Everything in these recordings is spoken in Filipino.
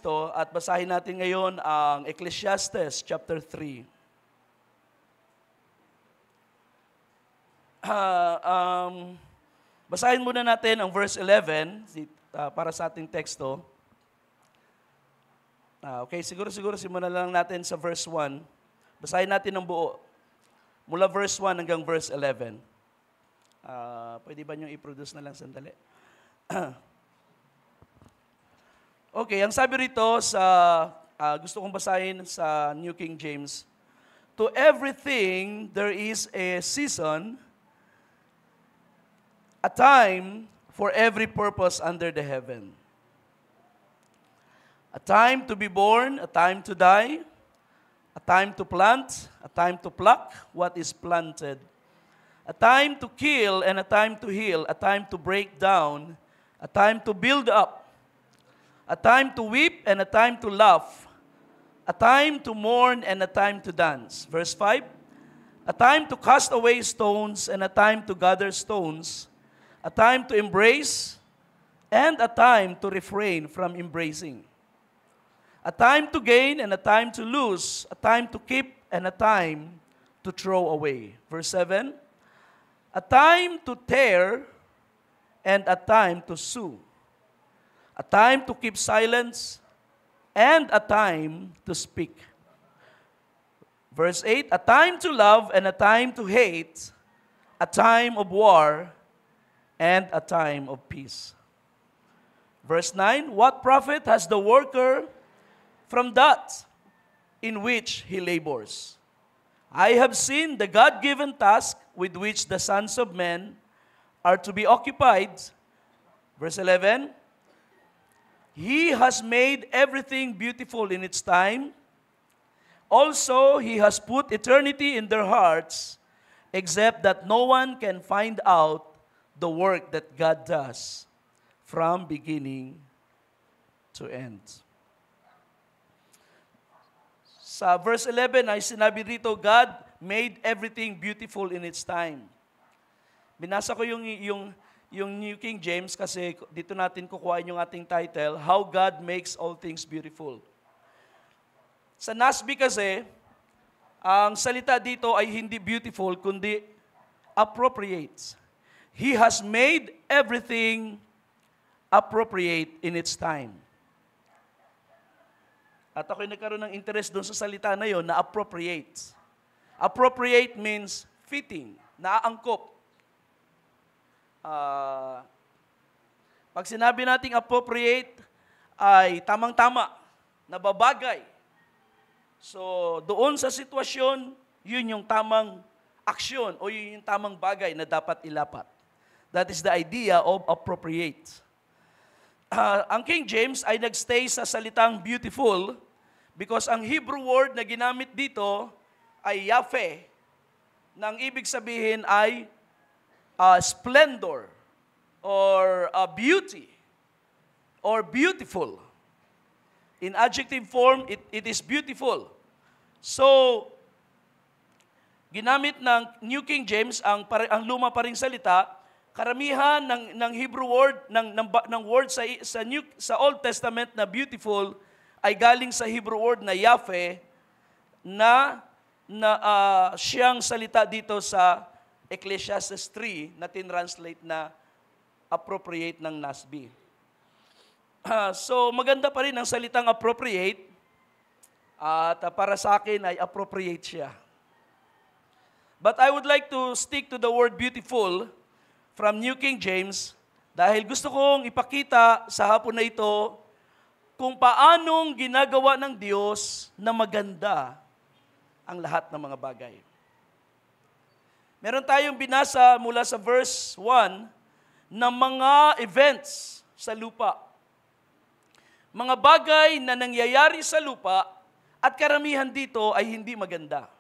teksto at basahin natin ngayon ang Ecclesiastes chapter 3. Basahin muna natin ang verse 11 para sa ating teksto. Okay, siguro simulan lang natin sa verse 1. Basahin natin ng buo. Mula verse 1 hanggang verse 11. Pwede ba nyo i-produce na lang sandali? Okay, ang sabi rito sa, gusto kong basahin sa New King James. To everything there is a season, a time for every purpose under the heaven. A time to be born, a time to die, a time to plant, a time to pluck what is planted, a time to kill and a time to heal, a time to break down, a time to build up, a time to weep and a time to laugh, a time to mourn and a time to dance. Verse 5, a time to cast away stones and a time to gather stones, a time to embrace and a time to refrain from embracing, a time to gain and a time to lose, a time to keep and a time to throw away. Verse 7, a time to tear and a time to sue, a time to keep silence and a time to speak. Verse 8, a time to love and a time to hate, a time of war and a time of peace. Verse 9, what profit has the worker from that in which he labors? I have seen the God-given task with which the sons of men are to be occupied. Verse 11, he has made everything beautiful in its time. Also, he has put eternity in their hearts, except that no one can find out the work that God does from beginning to end. Sa verse 11 ay sinabi rito, God made everything beautiful in its time. Binasa ko yung New King James kasi dito natin kukuhain yung ating title, How God Makes All Things Beautiful. Sa NASB kasi, ang salita dito ay hindi beautiful, kundi appropriate. He has made everything appropriate in its time. At ako'y nagkaroon ng interest doon sa salita na yon na appropriate. Appropriate means fitting, naaangkop. Pag sinabi nating appropriate, ay tamang-tama, nababagay. So, doon sa sitwasyon, yun yung tamang aksyon o yun yung tamang bagay na dapat ilapat. That is the idea of appropriate. Ang King James ay nagstay sa salitang beautiful because ang Hebrew word na ginamit dito ay yafe, na ang ibig sabihin ay splendor or beauty or beautiful. In adjective form, it is beautiful. So, ginamit ng New King James ang luma pa ring salita. Karamihan ng Hebrew word ng word sa Old Testament na beautiful ay galing sa Hebrew word na yafe na siyang salita dito sa Ecclesiastes 3 na tinranslate na appropriate ng NASB. So maganda pa rin ang salitang appropriate at para sa akin ay appropriate siya. But I would like to stick to the word beautiful from New King James dahil gusto kong ipakita sa hapon na ito kung paanong ginagawa ng Diyos na maganda ang lahat ng mga bagay. Meron tayong binasa mula sa verse 1 na mga events sa lupa. Mga bagay na nangyayari sa lupa at karamihan dito ay hindi maganda.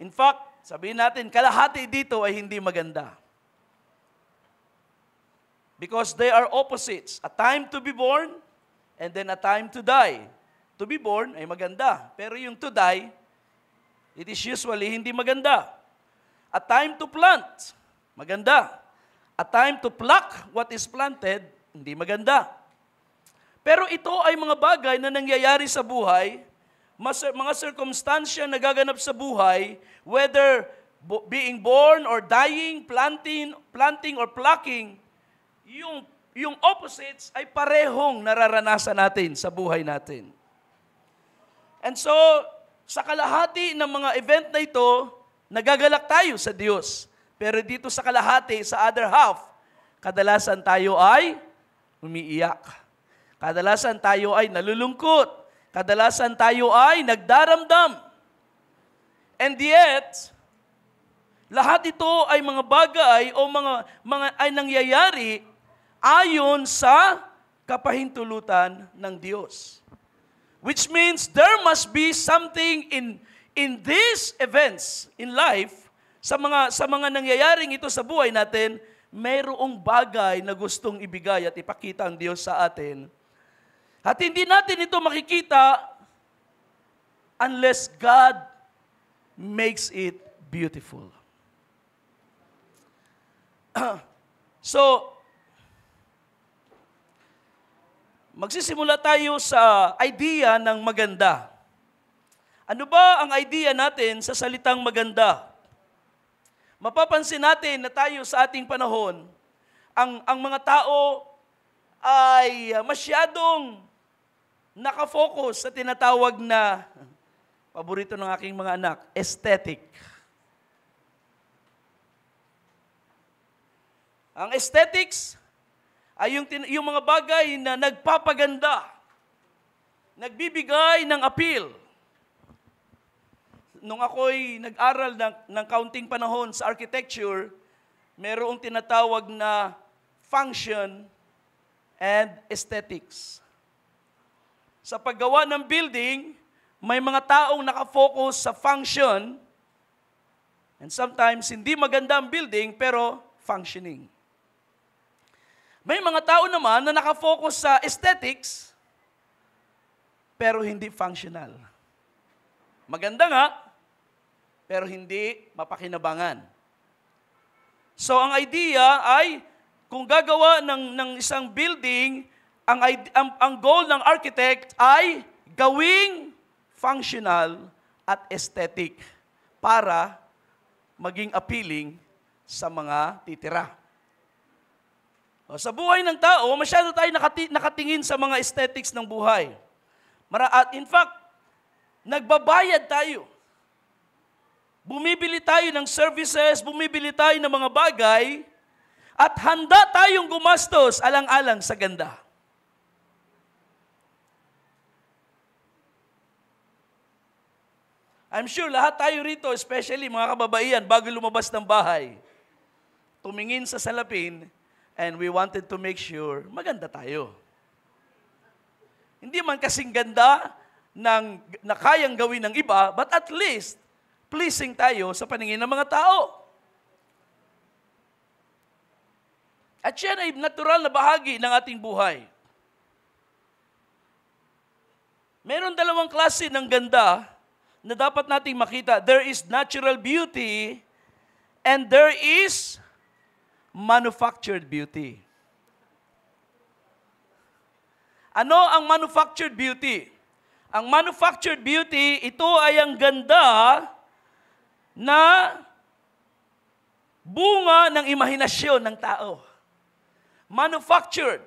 In fact, sabihin natin, kalahati dito ay hindi maganda. Because they are opposites. A time to be born, and then a time to die. To be born ay maganda. Pero yung to die, it is usually hindi maganda. A time to plant, maganda. A time to pluck what is planted, hindi maganda. Pero ito ay mga bagay na nangyayari sa buhay, mga circumstansya na gaganap sa buhay, whether being born or dying, planting or plucking, yung opposites ay parehong nararanasan natin sa buhay natin. And so, sa kalahati ng mga event na ito, nagagalak tayo sa Diyos. Pero dito sa kalahati, sa other half, kadalasan tayo ay umiiyak. Kadalasan tayo ay nalulungkot. Kadalasan tayo ay nagdaramdam. And yet, lahat ito ay mga bagay o mga ay nangyayari ayon sa kapahintulutan ng Diyos. Which means there must be something in these events in life, sa mga nangyayaring ito sa buhay natin, mayroong bagay na gustong ibigay at ipakita ang Diyos sa atin. At hindi natin ito makikita unless God makes it beautiful. So, magsisimula tayo sa idea ng maganda. Ano ba ang idea natin sa salitang maganda? Mapapansin natin na tayo sa ating panahon, ang mga tao ay masyadong nakafocus sa tinatawag na, paborito ng aking mga anak, aesthetic. Ang aesthetics ay yung mga bagay na nagpapaganda, nagbibigay ng appeal. Nung ako'y nag-aral ng kaunting panahon sa architecture, mayroong tinatawag na function and aesthetics. Sa paggawa ng building, may mga taong nakafocus sa function, and sometimes hindi maganda ang building, pero functioning. May mga tao naman na nakafocus sa aesthetics, pero hindi functional. Maganda nga, pero hindi mapakinabangan. So ang idea ay, kung gagawa ng isang building, ang goal ng architect ay gawing functional at aesthetic para maging appealing sa mga titira. Sa buhay ng tao, masyado tayo nakatingin sa mga aesthetics ng buhay. At in fact, nagbabayad tayo. Bumibili tayo ng services, bumibili tayo ng mga bagay, at handa tayong gumastos alang-alang sa ganda. I'm sure lahat tayo rito, especially mga kababaihan, bago lumabas ng bahay, tumingin sa salapin, and we wanted to make sure maganda tayo. Hindi man kasing ganda na kayang gawin ng iba, but at least, pleasing tayo sa paningin ng mga tao. At yan ay natural na bahagi ng ating buhay. Meron dalawang klase ng ganda na dapat nating makita. There is natural beauty and there is manufactured beauty. Ano ang manufactured beauty? Ang manufactured beauty, ito ay ang ganda na bunga ng imahinasyon ng tao. Manufactured.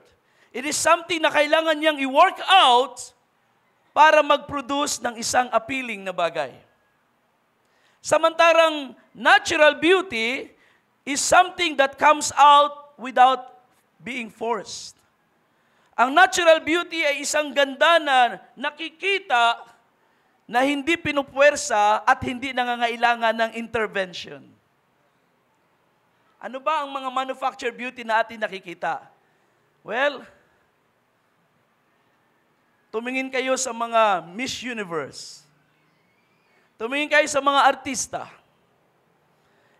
It is something na kailangan niyang i-work out para mag-produce ng isang appealing na bagay. Samantarang natural beauty is something that comes out without being forced. Ang natural beauty ay isang ganda na nakikita na hindi pinupwersa at hindi nangangailangan ng intervention. Ano ba ang mga manufactured beauty na atin nakikita? Well, tumingin kayo sa mga Miss Universe. Tumingin kayo sa mga artista.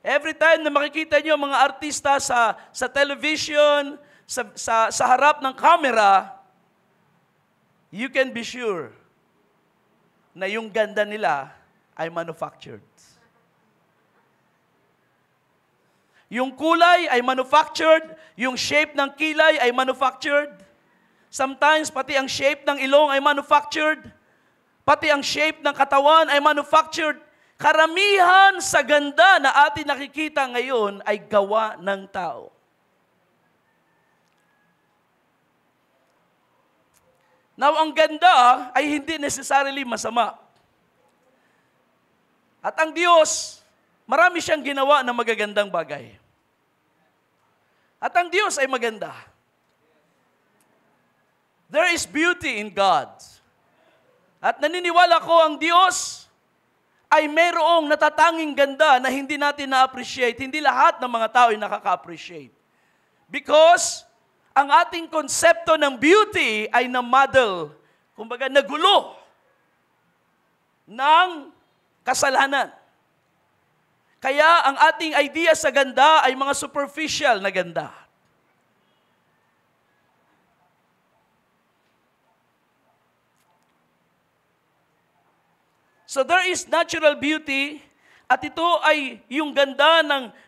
Every time na makikita niyo mga artista sa television, sa harap ng camera, you can be sure na yung ganda nila ay manufactured. Yung kulay ay manufactured, yung shape ng kilay ay manufactured. Sometimes, pati ang shape ng ilong ay manufactured. Pati ang shape ng katawan ay manufactured. Karamihan sa ganda na atin nakikita ngayon ay gawa ng tao. Now, ang ganda ay hindi necessarily masama. At ang Diyos, marami siyang ginawa na magagandang bagay. At ang Diyos ay maganda. There is beauty in God. At naniniwala ko ang Diyos ay mayroong natatanging ganda na hindi natin na-appreciate. Hindi lahat ng mga tao ay nakaka-appreciate. Because ang ating konsepto ng beauty ay na-model, kumbaga nagulo ng kasalanan. Kaya ang ating idea sa ganda ay mga superficial na ganda. So there is natural beauty at ito ay yung ganda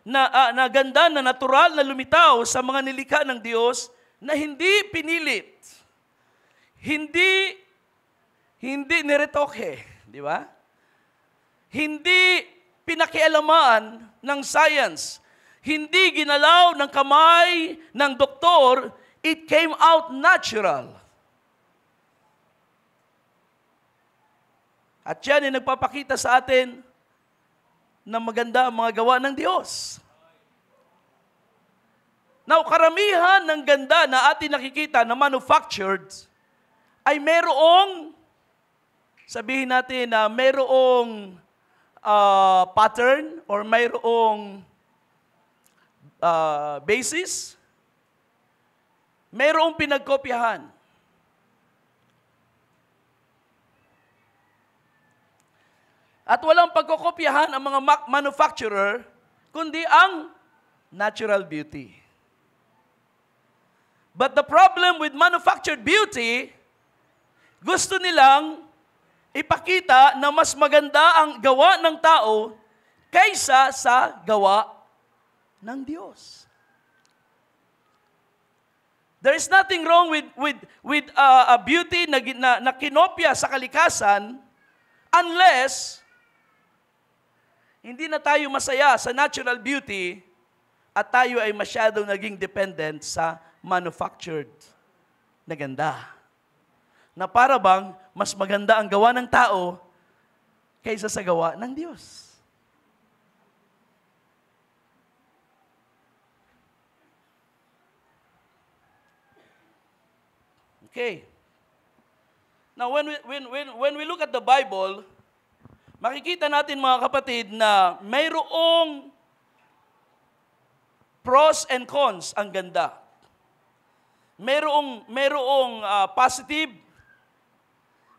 na ganda na natural na lumitaw sa mga nilikha ng Diyos na hindi pinilit. Hindi niretoke, di ba? Hindi pinakialaman ng science. Hindi ginalaw ng kamay ng doktor, it came out natural. At yan ay nagpapakita sa atin na maganda ang mga gawa ng Diyos. Now, karamihan ng ganda na atin nakikita na manufactured ay merong, sabihin natin na merong pattern or mayroong basis, mayroong pinagkopyahan. At walang pagkokopyahan ang mga manufacturer, kundi ang natural beauty. But the problem with manufactured beauty, gusto nilang ipakita na mas maganda ang gawa ng tao kaysa sa gawa ng Diyos. There is nothing wrong with a beauty na kinopya sa kalikasan unless hindi na tayo masaya sa natural beauty at tayo ay masyadong naging dependent sa manufactured na ganda. Na para bang mas maganda ang gawa ng tao kaysa sa gawa ng Diyos. Okay. Now when we look at the Bible, makikita natin mga kapatid na mayroong pros and cons ang ganda. Mayroong positive,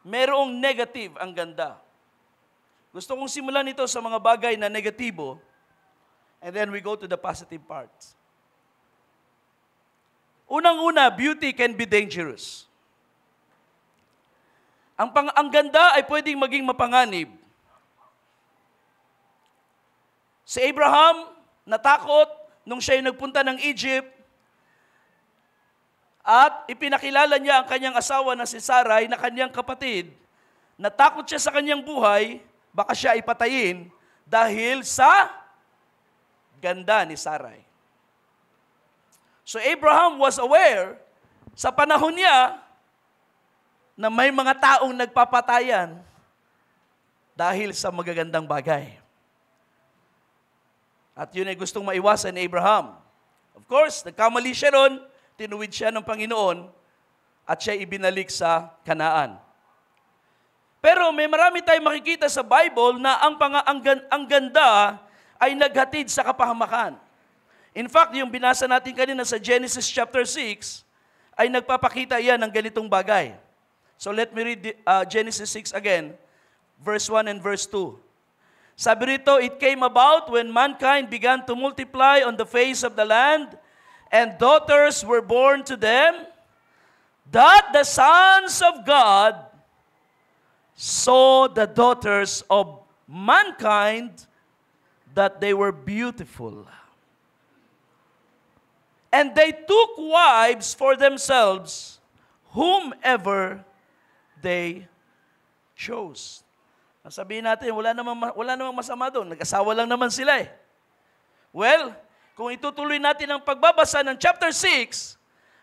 mayroong negative ang ganda. Gusto kong simulan ito sa mga bagay na negatibo and then we go to the positive parts. Unang-una, beauty can be dangerous. Ang ganda ay pwedeng maging mapanganib. Si Abraham, natakot nung siya nagpunta ng Egypt at ipinakilala niya ang kanyang asawa na si Sarai na kanyang kapatid. Natakot siya sa kanyang buhay, baka siya ipatayin dahil sa ganda ni Sarai. So Abraham was aware sa panahon niya na may mga taong nagpapatayan dahil sa magagandang bagay. At yun ay gustong maiwasan ni Abraham. Of course, nagkamali siya ron, tinuwid siya ng Panginoon, at siya ibinalik sa Kanaan. Pero may marami tayong makikita sa Bible na ang ganda ay naghatid sa kapahamakan. In fact, yung binasa natin kanina sa Genesis chapter 6, ay nagpapakita yan ng ganitong bagay. So let me read Genesis 6 again, verse 1 and verse 2. Sabi rito, it came about when mankind began to multiply on the face of the land, and daughters were born to them, that the sons of God saw the daughters of mankind, that they were beautiful. And they took wives for themselves, whomever they chose. Sabihin natin, wala namang masama doon. Nag-asawa lang naman sila eh. Well, kung itutuloy natin ang pagbabasa ng chapter 6,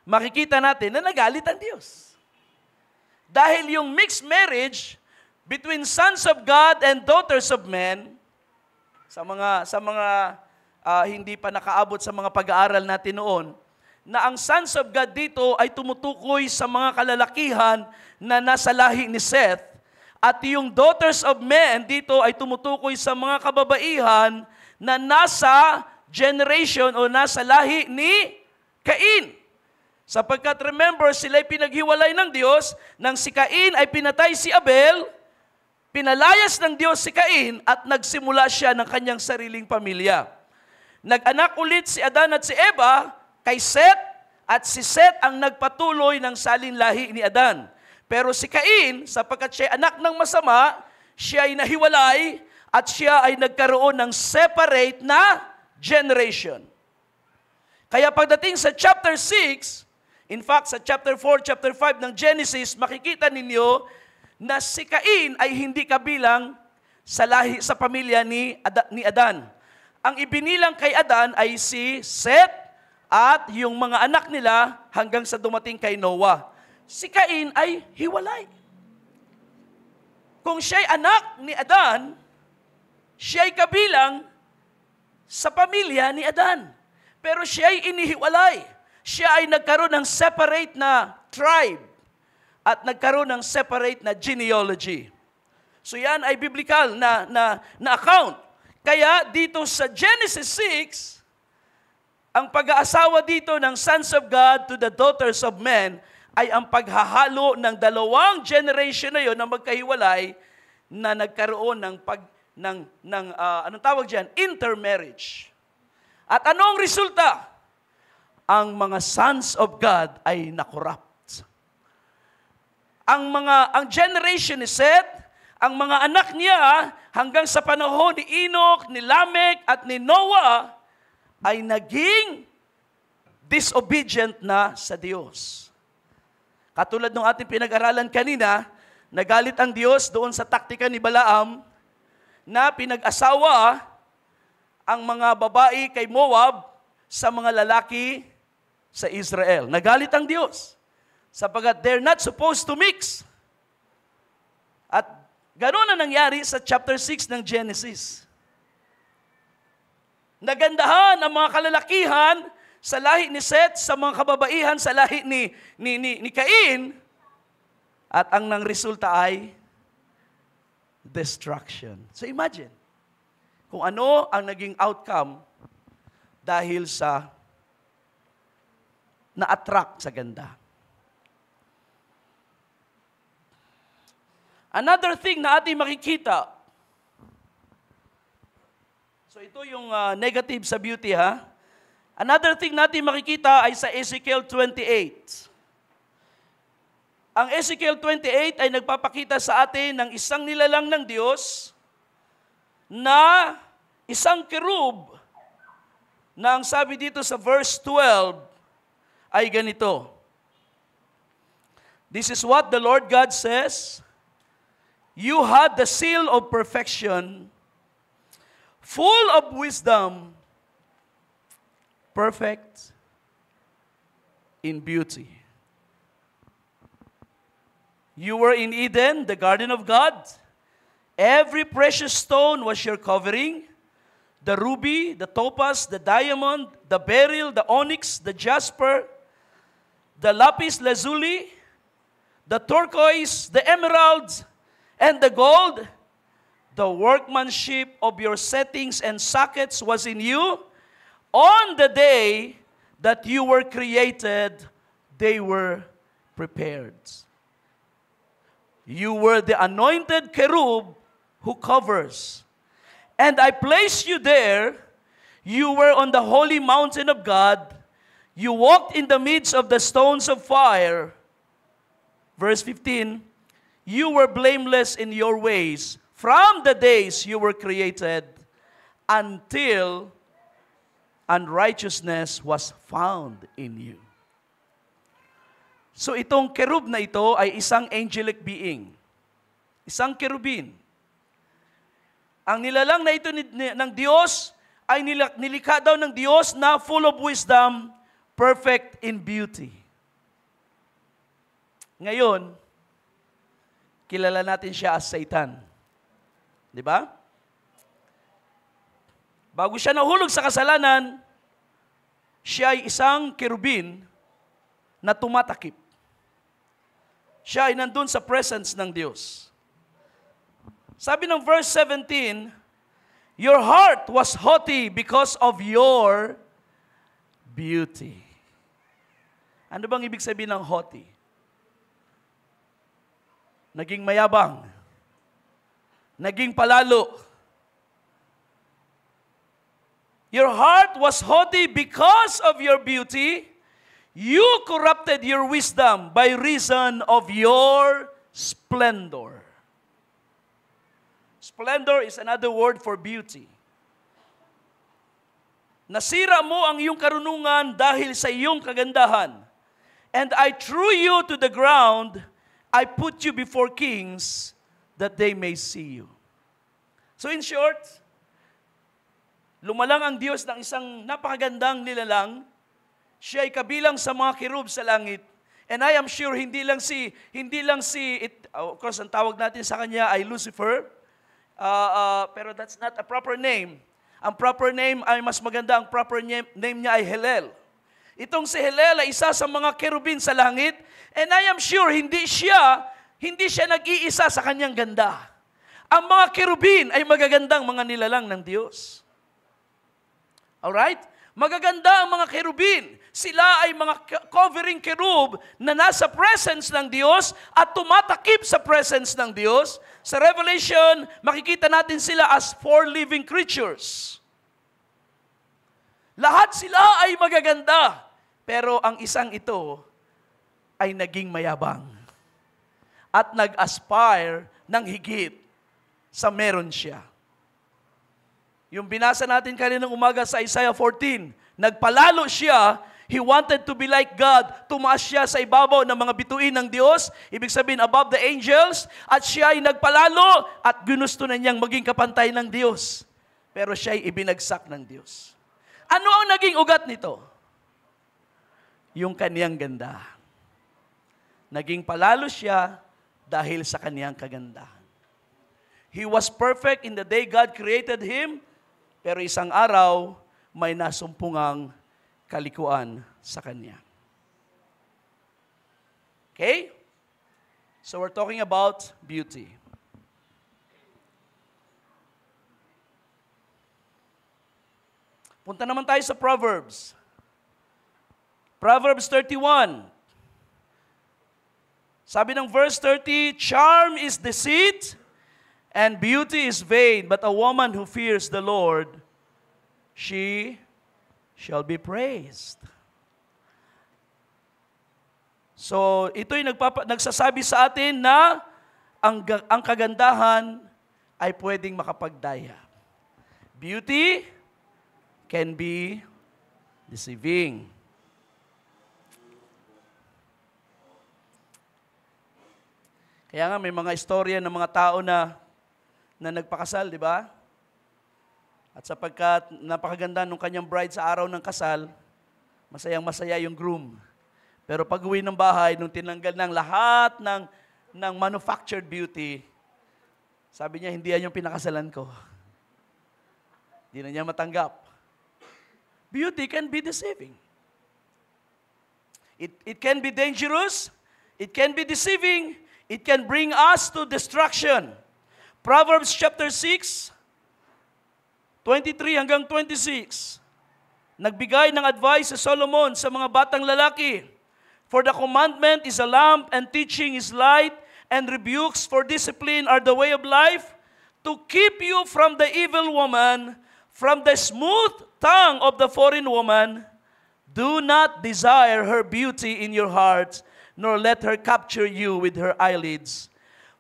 makikita natin na nagalit ang Diyos. Dahil yung mixed marriage between sons of God and daughters of men, sa mga hindi pa nakaabot sa mga pag-aaral natin noon, na ang sons of God dito ay tumutukoy sa mga kalalakihan na nasa lahi ni Seth, at yung daughters of men dito ay tumutukoy sa mga kababaihan na nasa generation o nasa lahi ni Cain. Sapagkat remember, sila ay pinaghiwalay ng Diyos nang si Cain ay pinatay si Abel, pinalayas ng Diyos si Cain at nagsimula siya ng kanyang sariling pamilya. Nag-anak ulit si Adan at si Eva kay Seth, at si Seth ang nagpatuloy ng salinlahi ni Adan. Pero si Cain, sapagkat siya anak ng masama, siya ay nahiwalay at siya ay nagkaroon ng separate na generation. Kaya pagdating sa chapter 6, in fact sa chapter 4, chapter 5 ng Genesis, makikita ninyo na si Cain ay hindi kabilang sa lahi, sa pamilya ni Adan. Ang ibinilang kay Adan ay si Seth at yung mga anak nila hanggang sa dumating kay Noah. Si Cain ay hiwalay. Kung siya'y anak ni Adan, siya'y kabilang sa pamilya ni Adan. Pero siya'y inihiwalay. Siya ay nagkaroon ng separate na tribe at nagkaroon ng separate na genealogy. So yan ay biblical na account. Kaya dito sa Genesis 6, ang pag-aasawa dito ng sons of God to the daughters of men ay ang paghahalo ng dalawang generation na yon na magkahiwalay na nagkaroon ng anong tawag diyan? Intermarriage. At anong resulta? Ang mga sons of God ay nakorrupt. Ang generation ni Seth, ang mga anak niya hanggang sa panahon ni Enoch, ni Lamech at ni Noah ay naging disobedient na sa Diyos. Katulad ng ating pinag-aralan kanina, nagalit ang Diyos doon sa taktika ni Balaam na pinag-asawa ang mga babae kay Moab sa mga lalaki sa Israel. Nagalit ang Diyos sapagkat they're not supposed to mix. At ganoon na nangyari sa chapter 6 ng Genesis. Nagandahan ang mga kalalakihan sa lahi ni Seth, sa mga kababaihan sa lahi ni Cain, at ang nang resulta ay destruction. So imagine, kung ano ang naging outcome dahil sa na-attract sa ganda. Another thing na ating makikita, so ito yung negative sa beauty ha. Another thing natin makikita ay sa Ezekiel 28. Ang Ezekiel 28 ay nagpapakita sa atin ng isang nilalang ng Diyos na isang kerub na ang sabi dito sa verse 12 ay ganito. This is what the Lord God says, "You had the seal of perfection, full of wisdom, perfect in beauty. You were in Eden, the garden of God. Every precious stone was your covering, the ruby, the topaz, the diamond, the beryl, the onyx, the jasper, the lapis lazuli, the turquoise, the emerald, and the gold. The workmanship of your settings and sockets was in you. On the day that you were created, they were prepared. You were the anointed cherub who covers. And I placed you there. You were on the holy mountain of God. You walked in the midst of the stones of fire." Verse 15, "You were blameless in your ways from the days you were created until unrighteousness was found in you." So itong kerub na ito ay isang angelic being. Isang kerubin. Ang nilalang na ito ng Diyos ay nilikha daw ng Diyos na full of wisdom, perfect in beauty. Ngayon, kilala natin siya as Satan. Di ba? Bago siya nahulog sa kasalanan, siya ay isang kerubin na tumatakip. Siya ay nandun sa presence ng Diyos. Sabi ng verse 17, your heart was haughty because of your beauty. Ano bang ibig sabihin ng haughty? Naging mayabang. Naging palalo. Your heart was haughty because of your beauty. You corrupted your wisdom by reason of your splendor. Splendor is another word for beauty. Nasira mo ang iyong karunungan dahil sa iyong kagandahan. And I threw you to the ground. I put you before kings that they may see you. So in short, lumalang ang Diyos ng isang napakagandang nilalang. Siya ay kabilang sa mga kirub sa langit. And I am sure hindi lang of course ang tawag natin sa kanya ay Lucifer. Pero that's not a proper name. Ang proper name ay mas maganda, ang proper name niya ay Helel. Itong si Helel ay isa sa mga kerubin sa langit. And I am sure hindi siya nag-iisa sa kanyang ganda. Ang mga kerubin ay magagandang mga nilalang ng Diyos. Alright? Magaganda ang mga kerubin. Sila ay mga covering kerub na nasa presence ng Diyos at tumatakip sa presence ng Diyos. Sa Revelation, makikita natin sila as 4 living creatures. Lahat sila ay magaganda. Pero ang isang ito ay naging mayabang. At nag-aspire ng higit sa meron siya. Yung binasa natin kaninang umaga sa Isaiah 14, nagpalalo siya, he wanted to be like God, tumaas siya sa ibabaw ng mga bituin ng Diyos, ibig sabihin above the angels, at siya ay nagpalalo at ginusto na niyang maging kapantay ng Diyos. Pero siya ay ibinagsak ng Diyos. Ano ang naging ugat nito? Yung kaniyang ganda. Naging palalo siya dahil sa kaniyang kagandahan. He was perfect in the day God created him, pero isang araw, may nasumpungang kalikuan sa kanya. Okay? So we're talking about beauty. Punta naman tayo sa Proverbs. Proverbs 31. Sabi ng verse 30, charm is deceit, and beauty is vain, but a woman who fears the Lord, she shall be praised. So, ito'y nagsasabi sa atin na ang kagandahan ay pwedeng makapagdaya. Beauty can be deceiving. Kaya nga may mga istorya ng mga tao na nagpakasal, di ba? At sapagkat napakaganda nung kanyang bride sa araw ng kasal, masayang-masaya yung groom. Pero pag uwi ng bahay, nung tinanggal ng lahat ng manufactured beauty, sabi niya, hindi yan yung pinakasalan ko. Hindi na niya matanggap. Beauty can be deceiving. It can be dangerous. It can be deceiving. It can bring us to destruction. Proverbs chapter 6, 23 hanggang 26. Nagbigay ng advice si Solomon sa mga batang lalaki. For the commandment is a lamp, and teaching is light, and rebukes for discipline are the way of life, to keep you from the evil woman, from the smooth tongue of the foreign woman. Do not desire her beauty in your hearts, nor let her capture you with her eyelids.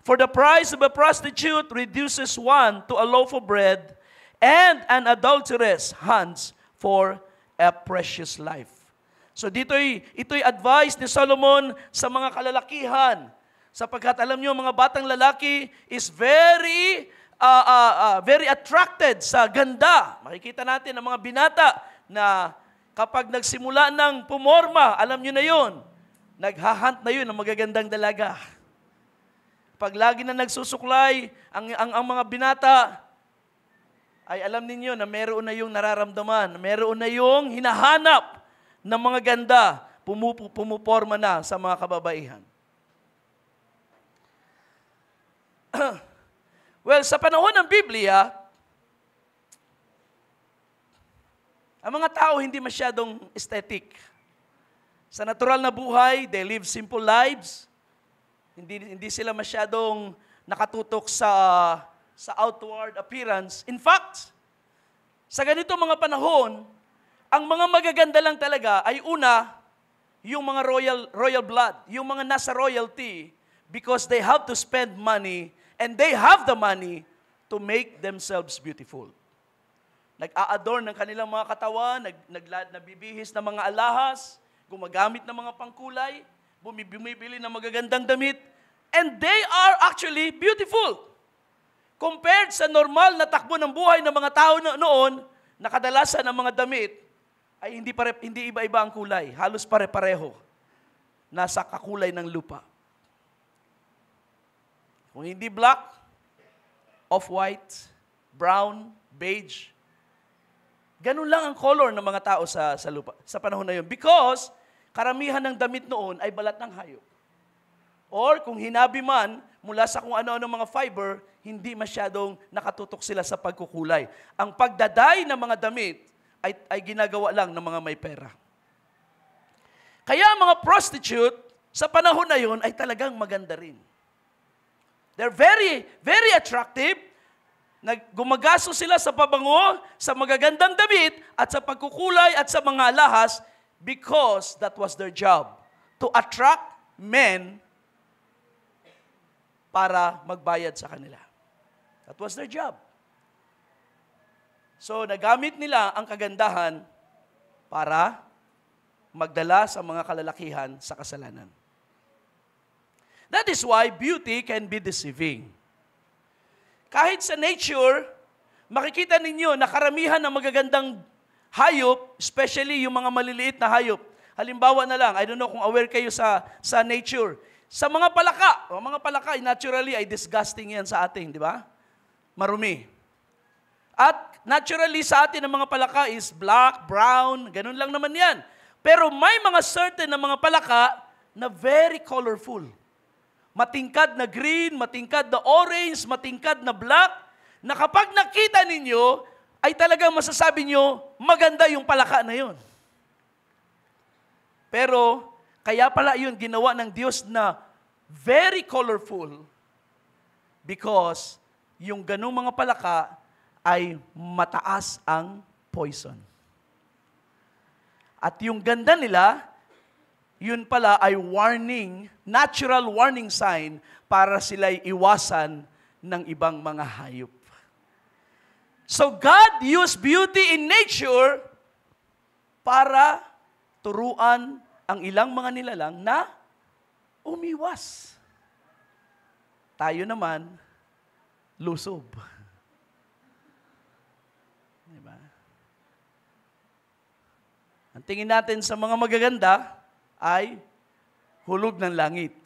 For the price of a prostitute reduces one to a loaf of bread, and an adulteress hunts for a precious life. So ito'y advice ni Solomon sa mga kalalakihan. Sapagkat alam niyo, mga batang lalaki is very attracted sa ganda. Makikita natin ang mga binata na kapag nagsimula ng pumorma, alam niyo na yun, naghahunt na yun ng magagandang dalaga. Pag lagi na nagsusuklay, ang mga binata, ay alam ninyo na meron na yung nararamdaman, meron na yung hinahanap ng mga ganda, pumuporma na sa mga kababaihan. Well, sa panahon ng Biblia, ang mga tao hindi masyadong aesthetic. Sa natural na buhay, they live simple lives. Hindi sila masyadong nakatutok sa outward appearance. In fact, sa ganito mga panahon, ang mga magaganda lang talaga ay una, yung mga royal blood, yung mga nasa royalty, because they have to spend money and they have the money to make themselves beautiful. Nag-a-adorn ng kanilang mga katawan, nabibihis ng mga alahas, gumagamit ng mga pangkulay, bumibili ng magagandang damit, and they are actually beautiful. Compared sa normal na takbo ng buhay ng mga tao noon, na kadalasan ang mga damit ay hindi iba-iba ang kulay. Halos pare-pareho. Nasa kakulay ng lupa. Kung hindi black, off-white, brown, beige. Ganun lang ang color ng mga tao sa lupa sa panahon na yun. Because karamihan ng damit noon ay balat ng hayop. Or kung hinabi man, mula sa kung ano-ano mga fiber, hindi masyadong nakatutok sila sa pagkukulay. Ang pagdaday ng mga damit ay ginagawa lang ng mga may pera. Kaya ang mga prostitute, sa panahon na yun, ay talagang maganda rin. They're very, very attractive. Gumagasto sila sa pabango, sa magagandang damit, at sa pagkukulay, at sa mga alahas, because that was their job. To attract men para magbayad sa kanila. That was their job. So, nagamit nila ang kagandahan para magdala sa mga kalalakihan sa kasalanan. That is why beauty can be deceiving. Kahit sa nature, makikita ninyo na karamihan ng magagandang hayop, especially yung mga maliliit na hayop. Halimbawa na lang, I don't know kung aware kayo sa nature. Sa mga palaka, naturally ay disgusting yan sa atin, di ba? Marumi. At naturally sa atin ang mga palaka is black, brown, ganun lang naman yan. Pero may mga certain na mga palaka na very colorful. Matingkad na green, matingkad na orange, matingkad na black, na kapag nakita ninyo, ay talagang masasabi nyo, maganda yung palaka na yun. Pero, kaya pala yun ginawa ng Diyos na very colorful because yung ganung mga palaka ay mataas ang poison. At yung ganda nila, yun pala ay warning, natural warning sign para sila'y iwasan ng ibang mga hayop. So God used beauty in nature para turuan ang ilang mga nilalang na umiwas. Tayo naman, lusob. Diba? Ang tingin natin sa mga magaganda ay hulog ng langit.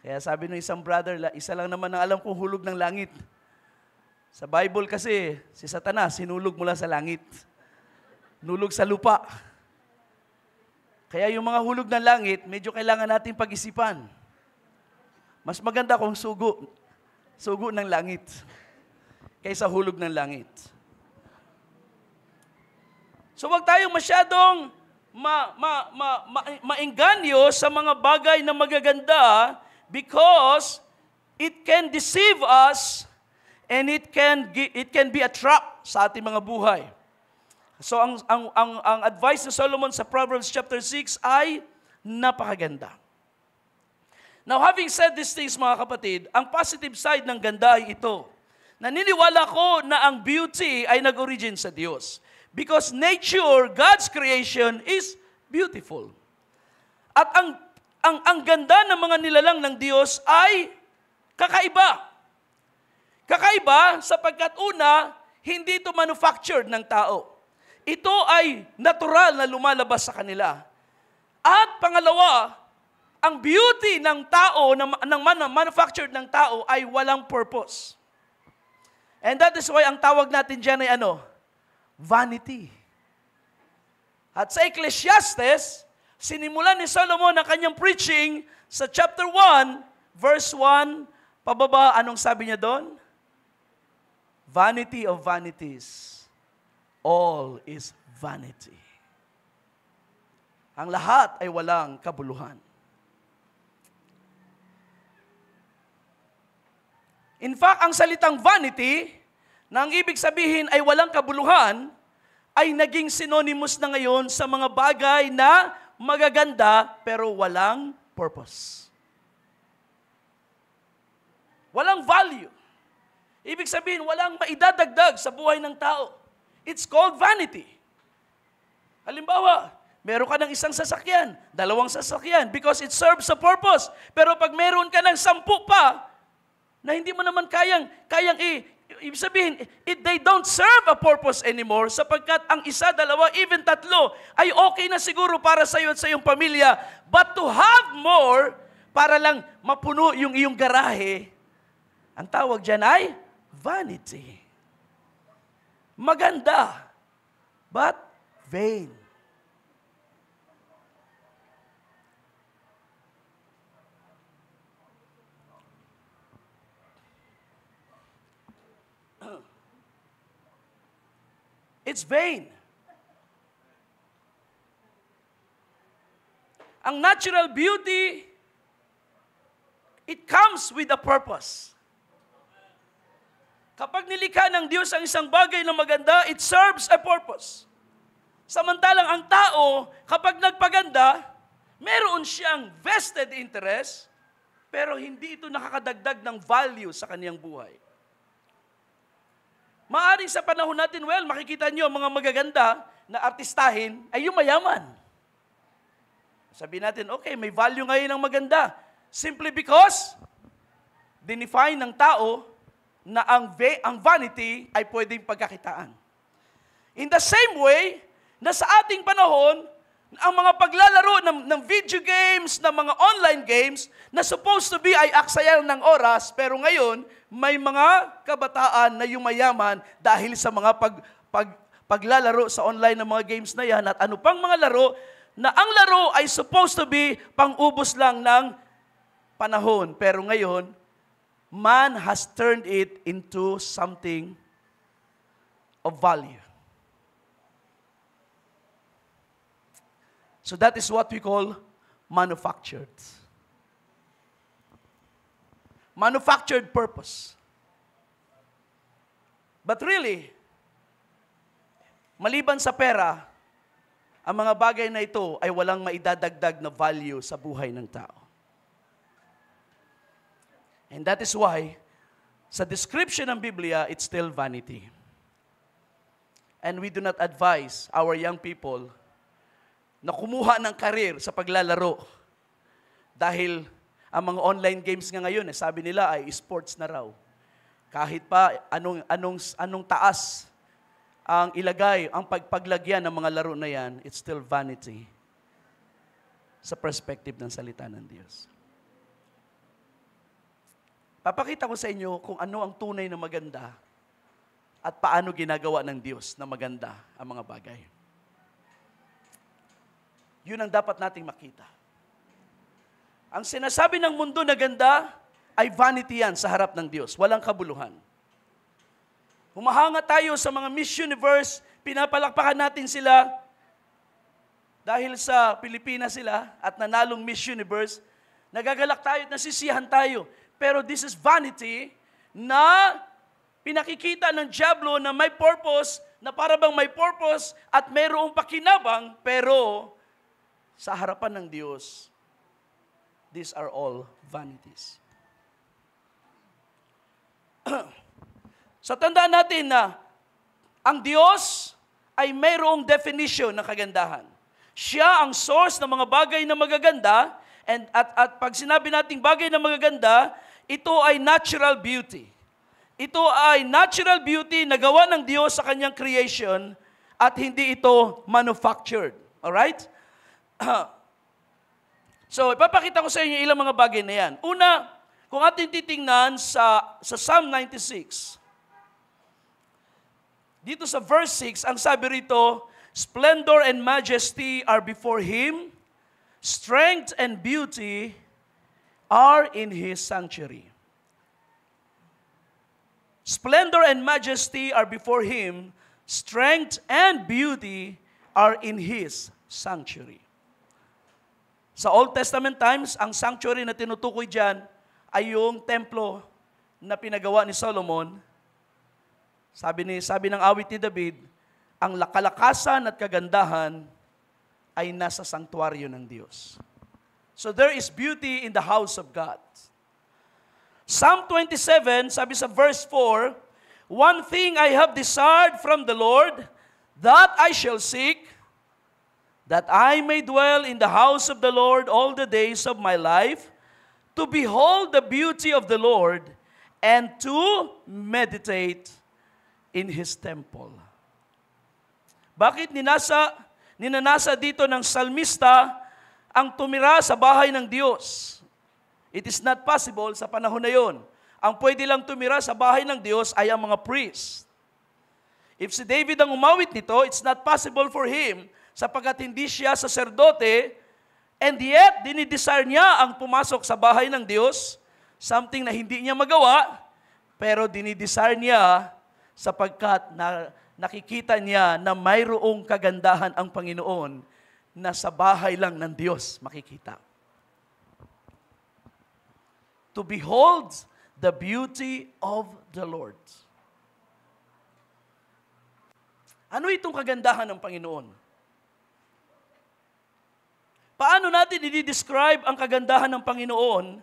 Kaya sabi ng isang brother, isa lang naman ang alam kong hulog ng langit. Sa Bible kasi, si Satanas, sinulog mula sa langit. Nulog sa lupa. Kaya yung mga hulog ng langit, medyo kailangan nating pag-isipan. Mas maganda kung sugo ng langit, kaysa hulog ng langit. So wag tayong masyadong maengganyo sa mga bagay na magaganda because it can deceive us and it can be a trap sa ating mga buhay. So ang advice ni Solomon sa Proverbs chapter 6 ay napakaganda. Now, having said these things, mga kapatid, ang positive side ng ganda ay ito. Naniniwala ko na ang beauty ay nag-origin sa Diyos. Because nature, God's creation, is beautiful. At ang ganda ng mga nilalang ng Diyos ay kakaiba. Kakaiba sapagkat una, hindi ito manufactured ng tao. Ito ay natural na lumalabas sa kanila. At pangalawa, ang beauty ng tao, ng manufactured ng tao ay walang purpose. And that is why ang tawag natin dyan ay ano? Vanity. At sa Ecclesiastes, sinimulan ni Solomon ang kanyang preaching sa chapter 1, verse 1, pababa, anong sabi niya doon? Vanity of vanities. All is vanity. Ang lahat ay walang kabuluhan. In fact, ang salitang vanity, na ang ibig sabihin ay walang kabuluhan, ay naging synonymous na ngayon sa mga bagay na magaganda pero walang purpose. Walang value. Ibig sabihin, walang maidadagdag sa buhay ng tao. It's called vanity. Halimbawa, meron ka ng isang sasakyan, dalawang sasakyan, because it serves a purpose. Pero pag meron ka ng 10 pa, na hindi mo naman kayang ibig sabihin, they don't serve a purpose anymore sapagkat ang isa, dalawa, even 3 ay okay na siguro para sa iyo at sa iyong pamilya. But to have more, para lang mapuno yung iyong garahe, ang tawag dyan ay vanity. Maganda, but vain. It's vain. Ang natural beauty, it comes with a purpose. Kapag nilikha ng Diyos ang isang bagay na maganda, it serves a purpose. Samantalang ang tao, kapag nagpaganda, meron siyang vested interest, pero hindi ito nakakadagdag ng value sa kaniyang buhay. Maaring sa panahon natin, makikita nyo mga magaganda na artistahin ay yung mayaman. Sabihin natin, okay, may value ngayon ang maganda. Simply because, dinefine ng tao na ang vanity ay pwedeng pagkakitaan. In the same way, na sa ating panahon, ang mga paglalaro ng video games, ng mga online games, na supposed to be ay aksayan ng oras, pero ngayon, may mga kabataan na yumayaman dahil sa mga paglalaro sa online ng mga games na yan at ano pang mga laro na ang laro ay supposed to be pang-ubos lang ng panahon. Pero ngayon, man has turned it into something of value. So that is what we call manufactured. Manufactured purpose. But really, maliban sa pera, ang mga bagay na ito ay walang maidadagdag na value sa buhay ng tao. And that is why, sa description ng Biblia, it's still vanity. And we do not advise our young people na kumuha ng karir sa paglalaro. Dahil ang mga online games nga ngayon, sabi nila ay sports na raw. Kahit pa anong taas ang ilagay, ang paglagyan ng mga laro na yan, it's still vanity sa perspective ng salita ng Diyos. Papakita ko sa inyo kung ano ang tunay na maganda at paano ginagawa ng Diyos na maganda ang mga bagay. Yun ang dapat nating makita. Ang sinasabi ng mundo na ganda ay vanity yan sa harap ng Diyos. Walang kabuluhan. Humahanga tayo sa mga Miss Universe, pinapalakpakan natin sila dahil sa Pilipinas sila at nanalong Miss Universe. Nagagalak tayo at nasisiyahan tayo. Pero this is vanity na pinakikita ng dyablo na may purpose, na para bang may purpose at mayroong pakinabang, pero sa harapan ng Diyos, these are all vanities. So tandaan natin na ang Diyos ay mayroong definition ng kagandahan. Siya ang source ng mga bagay na magaganda, at pag sinabi nating bagay na magaganda, ito ay natural beauty. Ito ay natural beauty na gawa ng Diyos sa kanyang creation at hindi ito manufactured. Alright? So, ipapakita ko sa inyo ilang mga bagay na yan. Una, kung ating titingnan sa Psalm 96, dito sa verse 6, ang sabi rito, splendor and majesty are before Him, strength and beauty are in His sanctuary. Splendor and majesty are before Him, strength and beauty are in His sanctuary. Sa Old Testament times, ang sanctuary na tinutukoy dyan ay yung templo na pinagawa ni Solomon. Sabi ng awit ni David, ang kalakasan at kagandahan ay nasa sanctuaryo ng Diyos. So there is beauty in the house of God. Psalm 27, sabi sa verse 4, one thing I have desired from the Lord, that I shall seek, that I may dwell in the house of the Lord all the days of my life, to behold the beauty of the Lord, and to meditate in His temple. Bakit ninanasa dito ng salmista ang tumira sa bahay ng Diyos? It is not possible sa panahon na yon. Ang pwede lang tumira sa bahay ng Diyos ay ang mga priest. If si David ang umawit nito, it's not possible for him sapagkat hindi siya saserdote, and yet dinidesire niya ang pumasok sa bahay ng Diyos, something na hindi niya magawa, pero dinidesire niya sapagkat nakikita niya na mayroong kagandahan ang Panginoon na sa bahay lang ng Diyos makikita. To behold the beauty of the Lord. Ano itong kagandahan ng Panginoon? Paano natin i-describe ang kagandahan ng Panginoon?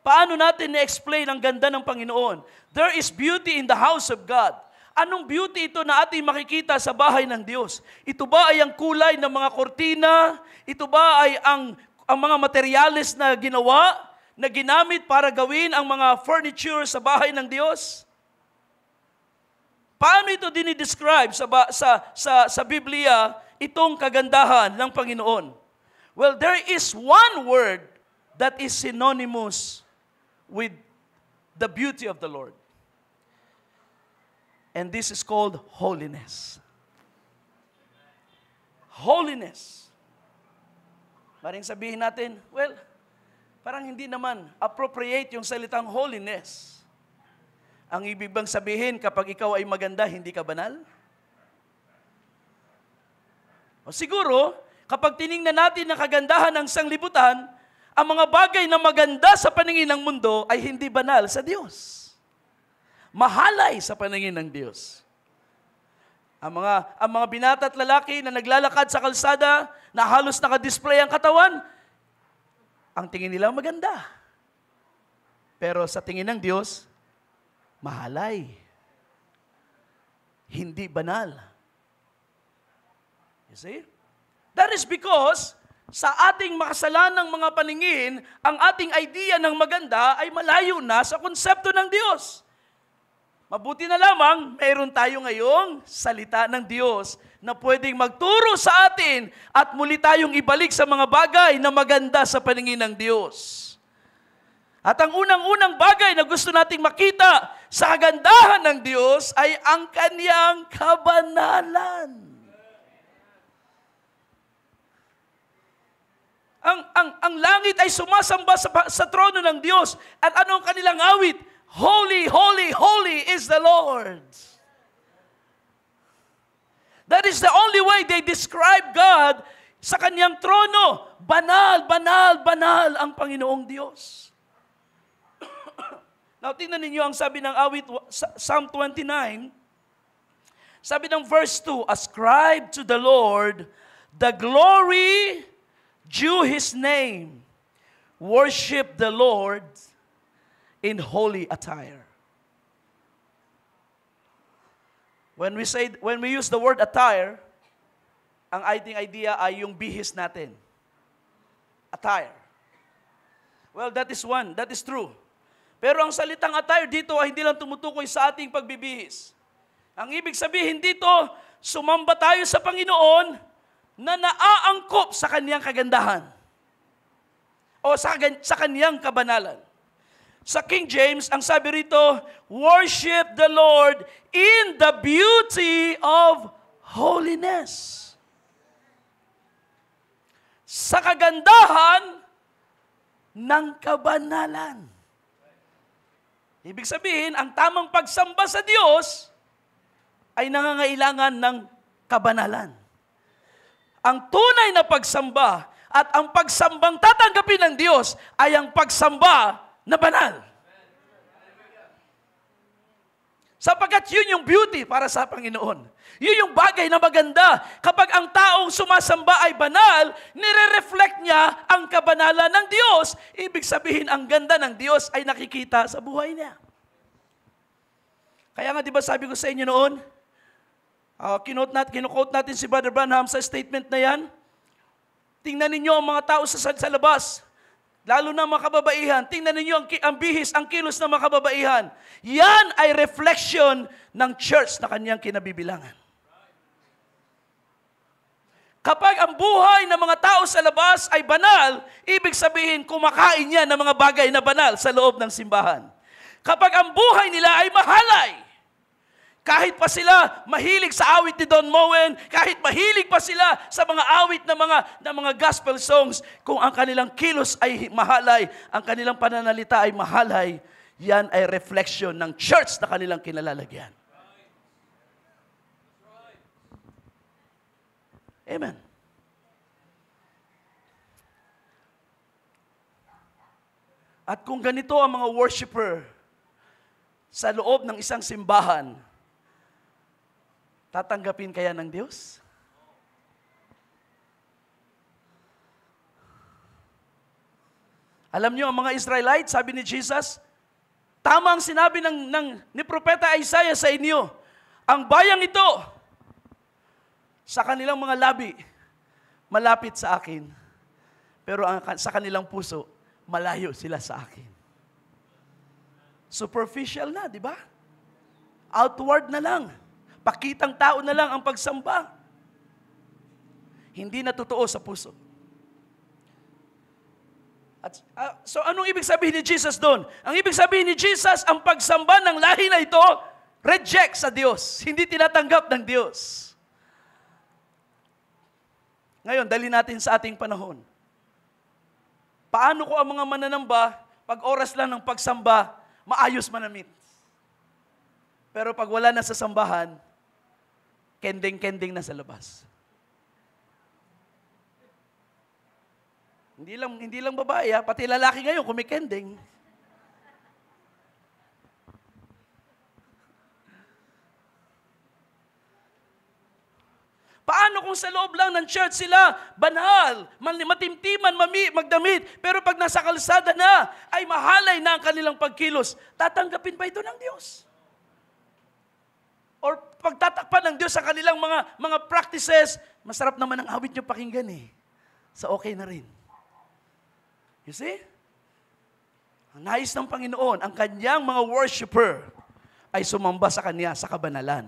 Paano natin i-explain ang ganda ng Panginoon? There is beauty in the house of God. Anong beauty ito na ating makikita sa bahay ng Diyos? Ito ba ay ang kulay ng mga kortina? Ito ba ay ang mga materyales na ginawa, na ginamit para gawin ang mga furniture sa bahay ng Diyos? Paano ito dinidescribe sa Biblia, itong kagandahan ng Panginoon? Well, there is one word that is synonymous with the beauty of the Lord. And this is called holiness. Holiness. Maring sabihin natin, well, parang hindi naman appropriate yung salitang holiness. Ang ibig bang sabihin, kapag ikaw ay maganda, hindi ka banal? O siguro, kapag tiningnan natin ang kagandahan ng sanglibutan, ang mga bagay na maganda sa paningin ng mundo ay hindi banal sa Diyos. Mahalay sa paningin ng Diyos. Ang mga binata at lalaki na naglalakad sa kalsada, na halos nakadisplay ang katawan, ang tingin nila maganda. Pero sa tingin ng Diyos, mahalay. Hindi banal. You see? That is because sa ating makasalanang mga paningin, ang ating idea ng maganda ay malayo na sa konsepto ng Diyos. Mabuti na lamang, mayroon tayo ngayong salita ng Diyos na pwedeng magturo sa atin at muli tayong ibalik sa mga bagay na maganda sa paningin ng Diyos. At ang unang-unang bagay na gusto nating makita sa kagandahan ng Diyos ay ang Kanyang kabanalan. Ang langit ay sumasamba sa trono ng Diyos. At ano ang kanilang awit? Holy, holy, holy is the Lord. That is the only way they describe God sa Kanyang trono. Banal, banal, banal ang Panginoong Diyos. Now, tingnan ninyo ang sabi ng awit, Psalm 29. Sabi ng verse 2, ascribe to the Lord the glory due His name. Worship the Lord in holy attire. When we use the word attire, ang ating idea ay yung bihis natin. Attire. Well, that is one. That is true. Pero ang salitang attire dito ay hindi lang tumutukoy sa ating pagbibihis. Ang ibig sabihin dito, sumamba tayo sa Panginoon na naaangkop sa Kanyang kagandahan o sa Kanyang kabanalan. Sa King James, ang sabi rito, worship the Lord in the beauty of holiness. Sa kagandahan ng kabanalan. Ibig sabihin, ang tamang pagsamba sa Diyos ay nangangailangan ng kabanalan. Ang tunay na pagsamba at ang pagsambang tatanggapin ng Diyos ay ang pagsamba na banal. Sapagkat yun yung beauty para sa Panginoon. Yun yung bagay na maganda. Kapag ang taong sumasamba ay banal, nire-reflect niya ang kabanalan ng Diyos. Ibig sabihin, ang ganda ng Diyos ay nakikita sa buhay niya. Kaya nga, di ba sabi ko sa inyo noon, kinuquote natin si Brother Branham sa statement na yan, tingnan ninyo ang mga tao sa labas, lalo na mga kababaihan, tingnan ninyo ang bihis, ang kilos ng mga kababaihan. Yan ay reflection ng church na kanyang kinabibilangan. Kapag ang buhay ng mga tao sa labas ay banal, ibig sabihin kumakain niya ng mga bagay na banal sa loob ng simbahan. Kapag ang buhay nila ay mahalay, kahit pa sila mahilig sa awit ni Don Moen, kahit mahilig pa sila sa mga awit na mga gospel songs, kung ang kanilang kilos ay mahalay, ang kanilang pananalita ay mahalay, yan ay reflection ng church na kanilang kinalalagyan. Amen. At kung ganito ang mga worshiper sa loob ng isang simbahan, tatanggapin kaya ng Diyos? Alam niyo, ang mga Israelites, sabi ni Jesus, tama ang sinabi ni Propeta Isaiah sa inyo, ang bayang ito, sa kanilang mga labi, malapit sa akin. Pero sa kanilang puso, malayo sila sa akin. Superficial na, di ba? Outward na lang. Pakitang tao na lang ang pagsamba. Hindi na totoo sa puso. So anong ibig sabihin ni Jesus doon? Ang ibig sabihin ni Jesus, ang pagsamba ng lahi na ito, reject sa Diyos. Hindi tinatanggap ng Diyos. Ngayon, dali natin sa ating panahon. Paano ko ang mga mananamba, pag oras lang ng pagsamba, maayos manamit. Pero pag wala na sa sambahan, kending-kending na sa labas. Hindi lang babae, pati lalaki ngayon kumikending. Paano kung sa loob lang ng church sila, banal, matimtiman, magdamit, pero pag nasa kalsada na, ay mahalay na ang kanilang pagkilos, tatanggapin ba ito ng Diyos? Or pagtatakpan ng Diyos sa kanilang mga practices, masarap naman ang awit nyo pakinggan eh. So okay na rin. You see? Ang nais ng Panginoon, ang kanyang mga worshiper ay sumamba sa kanya sa kabanalan.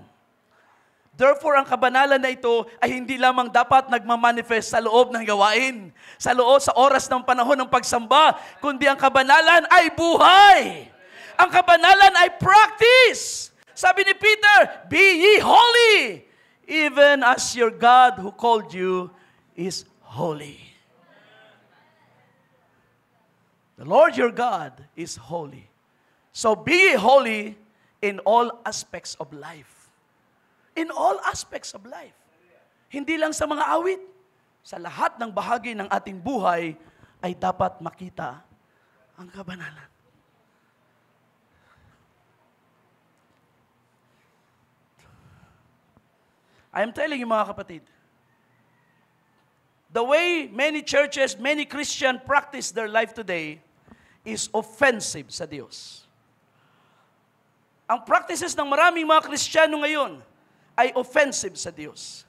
Therefore, ang kabanalan na ito ay hindi lamang dapat nagmamanifest sa loob ng gawain, sa oras ng panahon ng pagsamba, kundi ang kabanalan ay buhay. Ang kabanalan ay practice. Sabi ni Peter, be ye holy, even as your God who called you is holy. The Lord your God is holy. So be ye holy in all aspects of life. In all aspects of life. Hindi lang sa mga awit. Sa lahat ng bahagi ng ating buhay ay dapat makita ang kabanalan. I am telling you mga kapatid, the way many churches, many Christians practice their life today is offensive sa Diyos. Ang practices ng maraming mga Kristiyano ngayon ay offensive sa Diyos.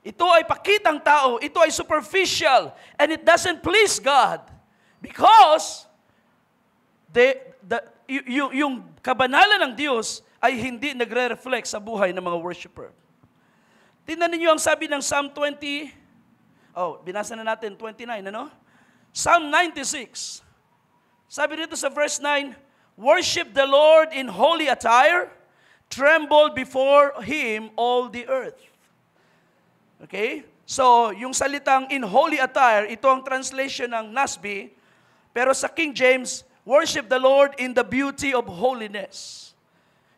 Ito ay pakitang tao, ito ay superficial, and it doesn't please God. Because yung kabanalan ng Diyos ay hindi nagre-reflect sa buhay ng mga worshiper. Tingnan ninyo ang sabi ng Psalm 20, binasa na natin, 29, ano? Psalm 96. Sabi dito sa verse 9, worship the Lord in holy attire, tremble before Him all the earth. Okay? So, yung salitang in holy attire, ito ang translation ng NASB, pero sa King James, worship the Lord in the beauty of holiness.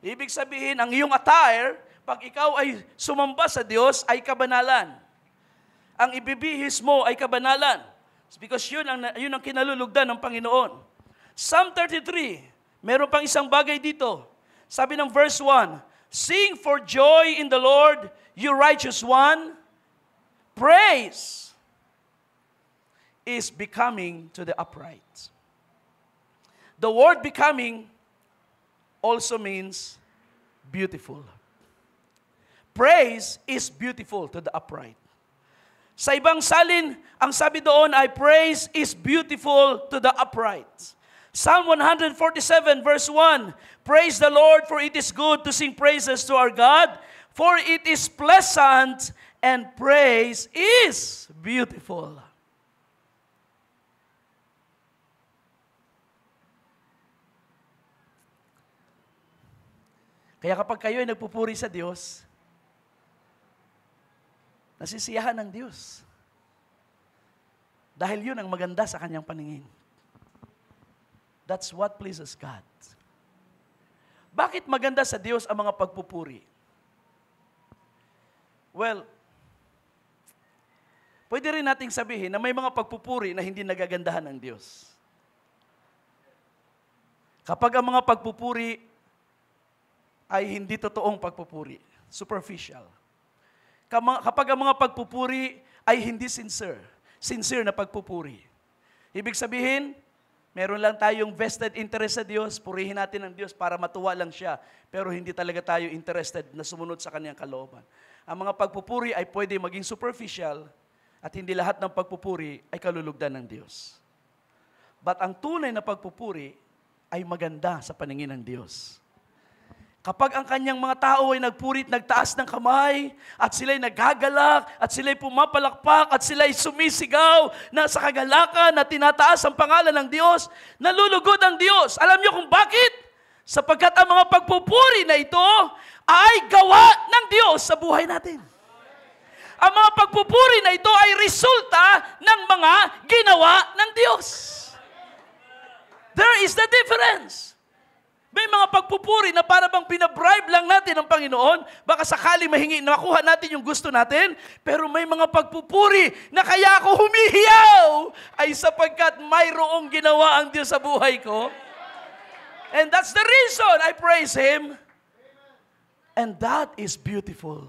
Ibig sabihin, ang iyong attire, pag ikaw ay sumamba sa Diyos, ay kabanalan. Ang ibibihis mo ay kabanalan. Because yun ang kinalulugdan ng Panginoon. Psalm 33, meron pang isang bagay dito. Sabi ng verse 1, sing for joy in the Lord, you righteous one. Praise is becoming to the upright. The word becoming also means beautiful. Praise is beautiful to the upright. Sa ibang salin, ang sabi doon ay praise is beautiful to the upright. Psalm 147 verse 1, praise the Lord, for it is good to sing praises to our God, for it is pleasant and praise is beautiful. Kaya kapag kayo ay nagpupuri sa Diyos, nasisiyahan ng Diyos. Dahil yun ang maganda sa kanyang paningin. That's what pleases God. Bakit maganda sa Diyos ang mga pagpupuri? Well, pwede rin nating sabihin na may mga pagpupuri na hindi nagagandahan ng Diyos. Kapag ang mga pagpupuri ay hindi totoong pagpupuri, superficial. Kapag ang mga pagpupuri ay hindi sincere na pagpupuri. Ibig sabihin, meron lang tayong vested interest sa Diyos, purihin natin ang Diyos para matuwa lang siya, pero hindi talaga tayo interested na sumunod sa kanyang kalooban. Ang mga pagpupuri ay pwede maging superficial at hindi lahat ng pagpupuri ay kalulugdan ng Diyos. But ang tunay na pagpupuri ay maganda sa paningin ng Diyos. Kapag ang kanyang mga tao ay nagpurit, nagtaas ng kamay, at sila'y nagagalak, at sila'y pumapalakpak, at sila'y sumisigaw na sa kagalakan na tinataas ang pangalan ng Diyos, nalulugod ang Diyos. Alam niyo kung bakit? Sapagkat ang mga pagpupuri na ito ay gawa ng Diyos sa buhay natin. Ang mga pagpupuri na ito ay resulta ng mga ginawa ng Diyos. There is the difference. May mga pagpupuri na para bang pinabribe lang natin ng Panginoon, baka sakali makuha natin yung gusto natin, pero may mga pagpupuri na kaya ako humihiyaw ay sapagkat mayroong ginawa ang Diyos sa buhay ko. And that's the reason I praise Him. And that is beautiful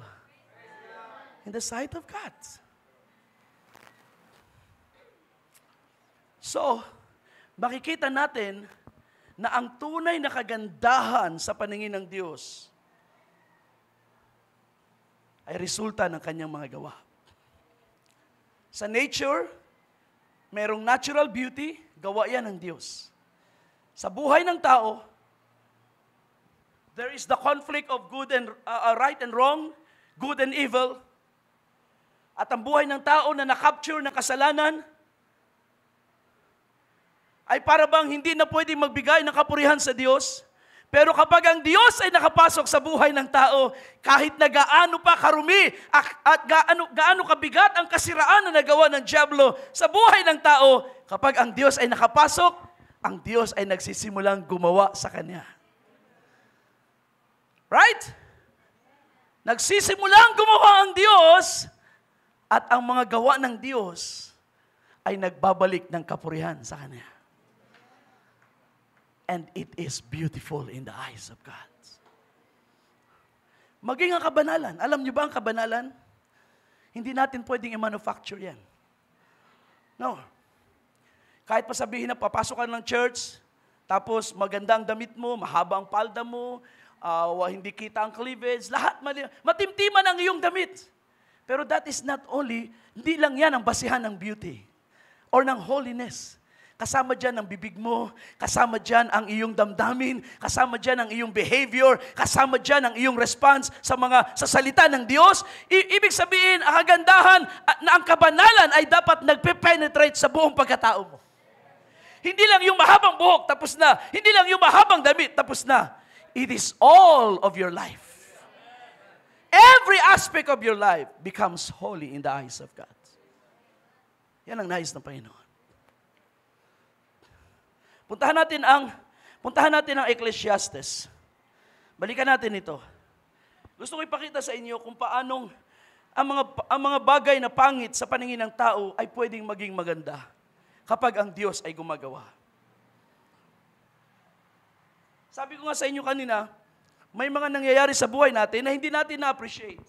in the sight of God. So, makikita natin na ang tunay na kagandahan sa paningin ng Diyos ay resulta ng kanyang mga gawa. Sa nature, merong natural beauty, gawa yan ng Diyos. Sa buhay ng tao, there is the conflict of good and right and wrong, good and evil. At ang buhay ng tao na na-capture ng kasalanan, ay para bang hindi na pwedeng magbigay ng kapurihan sa Diyos. Pero kapag ang Diyos ay nakapasok sa buhay ng tao, kahit na gaano pa karumi at gaano kabigat ang kasiraan na nagawa ng dyablo sa buhay ng tao, kapag ang Diyos ay nakapasok, ang Diyos ay nagsisimulang gumawa sa Kanya. Right? Nagsisimulang gumawa ang Diyos at ang mga gawa ng Diyos ay nagbabalik ng kapurihan sa Kanya. And it is beautiful in the eyes of God. Maging ang kabanalan. Alam niyo ba ang kabanalan? Hindi natin pwedeng i-manufacture yan. No. Kahit pa sabihin na papasok ka ng church, tapos maganda ang damit mo, mahaba ang palda mo, hindi kita ang cleavage, lahat matimtiman ang iyong damit. Pero that is not only, hindi lang yan ang basihan ng beauty or ng holiness. Kasama dyan ang bibig mo, kasama dyan ang iyong damdamin, kasama dyan ang iyong behavior, kasama dyan ang iyong response sa salita ng Diyos. Ibig sabihin, ang kagandahan na ang kabanalan ay dapat nagpe-penetrate sa buong pagkatao mo. Hindi lang yung mahabang buhok, tapos na. Hindi lang yung mahabang damit, tapos na. It is all of your life. Every aspect of your life becomes holy in the eyes of God. Yan ang nais ng Panginoon. Puntahan natin ang Ecclesiastes. Balikan natin ito. Gusto ko ipakita sa inyo kung paanong ang mga bagay na pangit sa paningin ng tao ay pwedeng maging maganda kapag ang Diyos ay gumagawa. Sabi ko nga sa inyo kanina, may mga nangyayari sa buhay natin na hindi natin na-appreciate.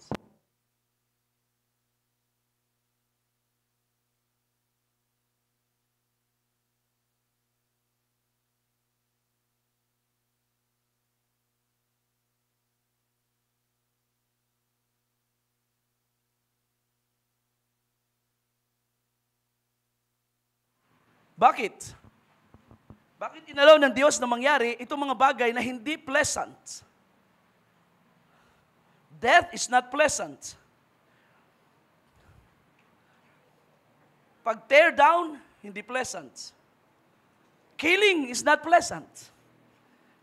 Bakit? Bakit inalaw ng Diyos na mangyari itong mga bagay na hindi pleasant? Death is not pleasant. Pag tear down, hindi pleasant. Killing is not pleasant.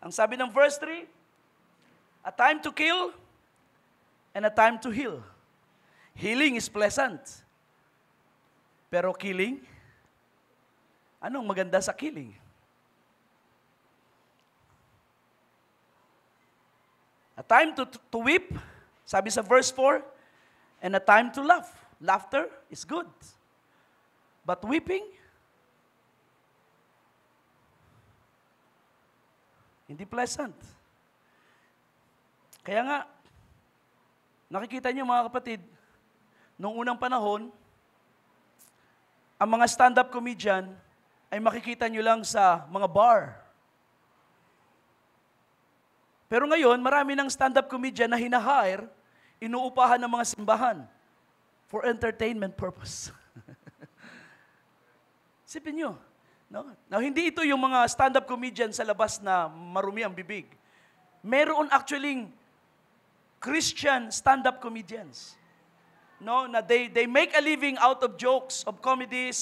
Ang sabi ng verse 3, a time to kill and a time to heal. Healing is pleasant. Pero killing, anong maganda sa killing? A time to weep, sabi sa verse 4, and a time to laugh. Laughter is good. But weeping, hindi pleasant. Kaya nga, nakikita niyo mga kapatid, noong unang panahon, ang mga stand-up comedian ay makikita nyo lang sa mga bar. Pero ngayon, marami ng stand-up comedian na hinahire, inuupahan ng mga simbahan for entertainment purpose. Sipin nyo. No? Now, hindi ito yung mga stand-up comedian sa labas na marumi ang bibig. Meron actually Christian stand-up comedians. No, na they make a living out of jokes, of comedy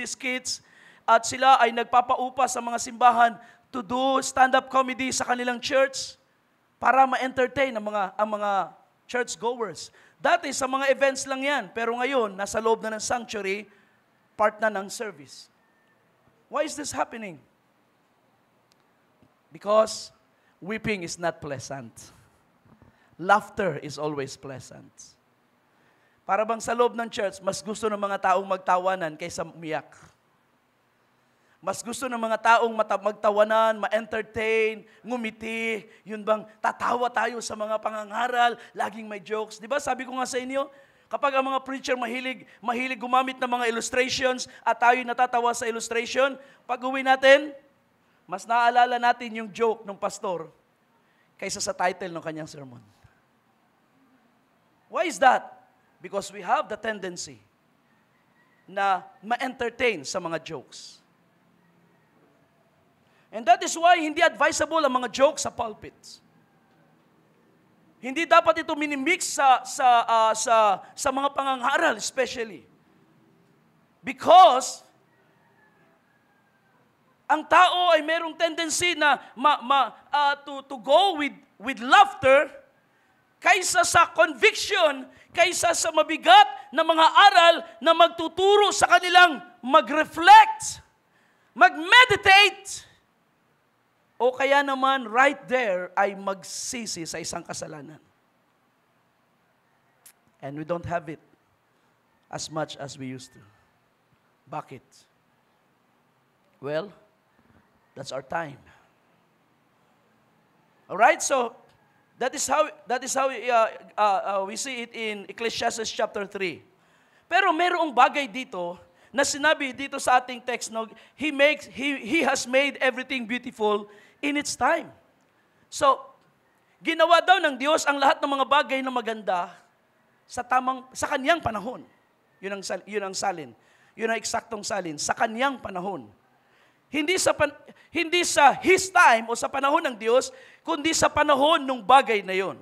skits, at sila ay nagpapaupa sa mga simbahan to do stand-up comedy sa kanilang church para ma-entertain ang mga church-goers. Dati sa mga events lang yan, pero ngayon, nasa loob na ng sanctuary, part na ng service. Why is this happening? Because weeping is not pleasant. Laughter is always pleasant. Para bang sa loob ng church, mas gusto ng mga taong magtawanan kaysa umiyak. Mas gusto ng mga taong magtawanan, ma-entertain, ngumiti. Yun bang tatawa tayo sa mga pangangaral, laging may jokes. Di ba sabi ko nga sa inyo, kapag ang mga preacher mahilig gumamit ng mga illustrations at tayo natatawa sa illustration, pag uwi natin, mas naaalala natin yung joke ng pastor kaysa sa title ng kanyang sermon. Why is that? Because we have the tendency na ma-entertain sa mga jokes. And that is why hindi advisable ang mga jokes sa pulpits. Hindi dapat ito minimix sa mga pangangaral especially. Because ang tao ay merong tendency na to go with laughter kaysa sa conviction, kaysa sa mabigat na mga aral na magtuturo sa kanilang mag-reflect, mag-meditate, o kaya naman right there ay magsisi sa isang kasalanan. And we don't have it as much as we used to. Bakit? Well, that's our time. Alright, so that is how we see it in Ecclesiastes chapter 3. Pero mayroong bagay dito na sinabi dito sa ating text, no, He has made everything beautiful in its time. So, ginawa daw ng Diyos ang lahat ng mga bagay na maganda sa kanyang panahon. Yun ang salin. Yun ang eksaktong salin. Sa kanyang panahon. Hindi sa His time o sa panahon ng Diyos, kundi sa panahon ng bagay na yun.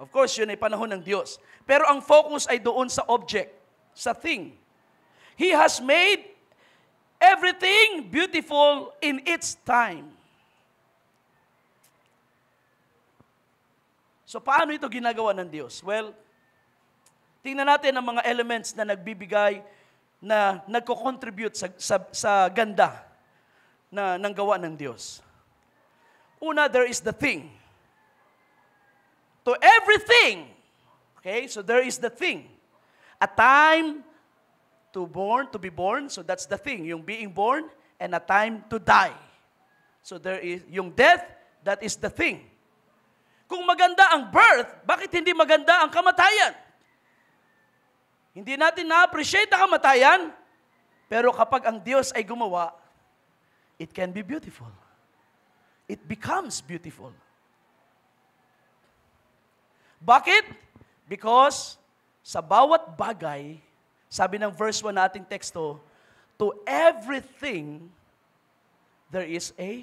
Of course, yun ay panahon ng Diyos. Pero ang focus ay doon sa object, sa thing. He has made everything beautiful in its time. So paano ito ginagawa ng Diyos? Well, tingnan natin ang mga elements na nagbibigay, na nagko-contribute sa ganda ng gawa ng Diyos. Una, there is the thing. To everything. Okay, so there is the thing. A time to be born, so that's the thing, yung being born, and a time to die. So there is, yung death, that is the thing. Kung maganda ang birth, bakit hindi maganda ang kamatayan? Hindi natin na-appreciate ang kamatayan, pero kapag ang Diyos ay gumawa, it can be beautiful. It becomes beautiful. Bakit? Because sa bawat bagay, sabi ng verse 1 na ating teksto, to everything, there is a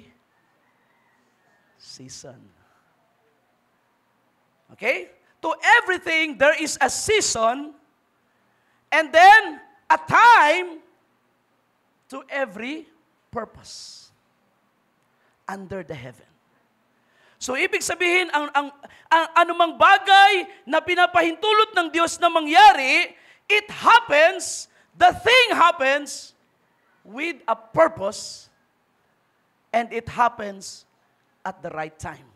season. Okay? To everything, there is a season, and then a time to every purpose under the heaven. So, ibig sabihin, ang anumang bagay na pinapahintulot ng Diyos na mangyari, it happens, the thing happens with a purpose, and it happens at the right time.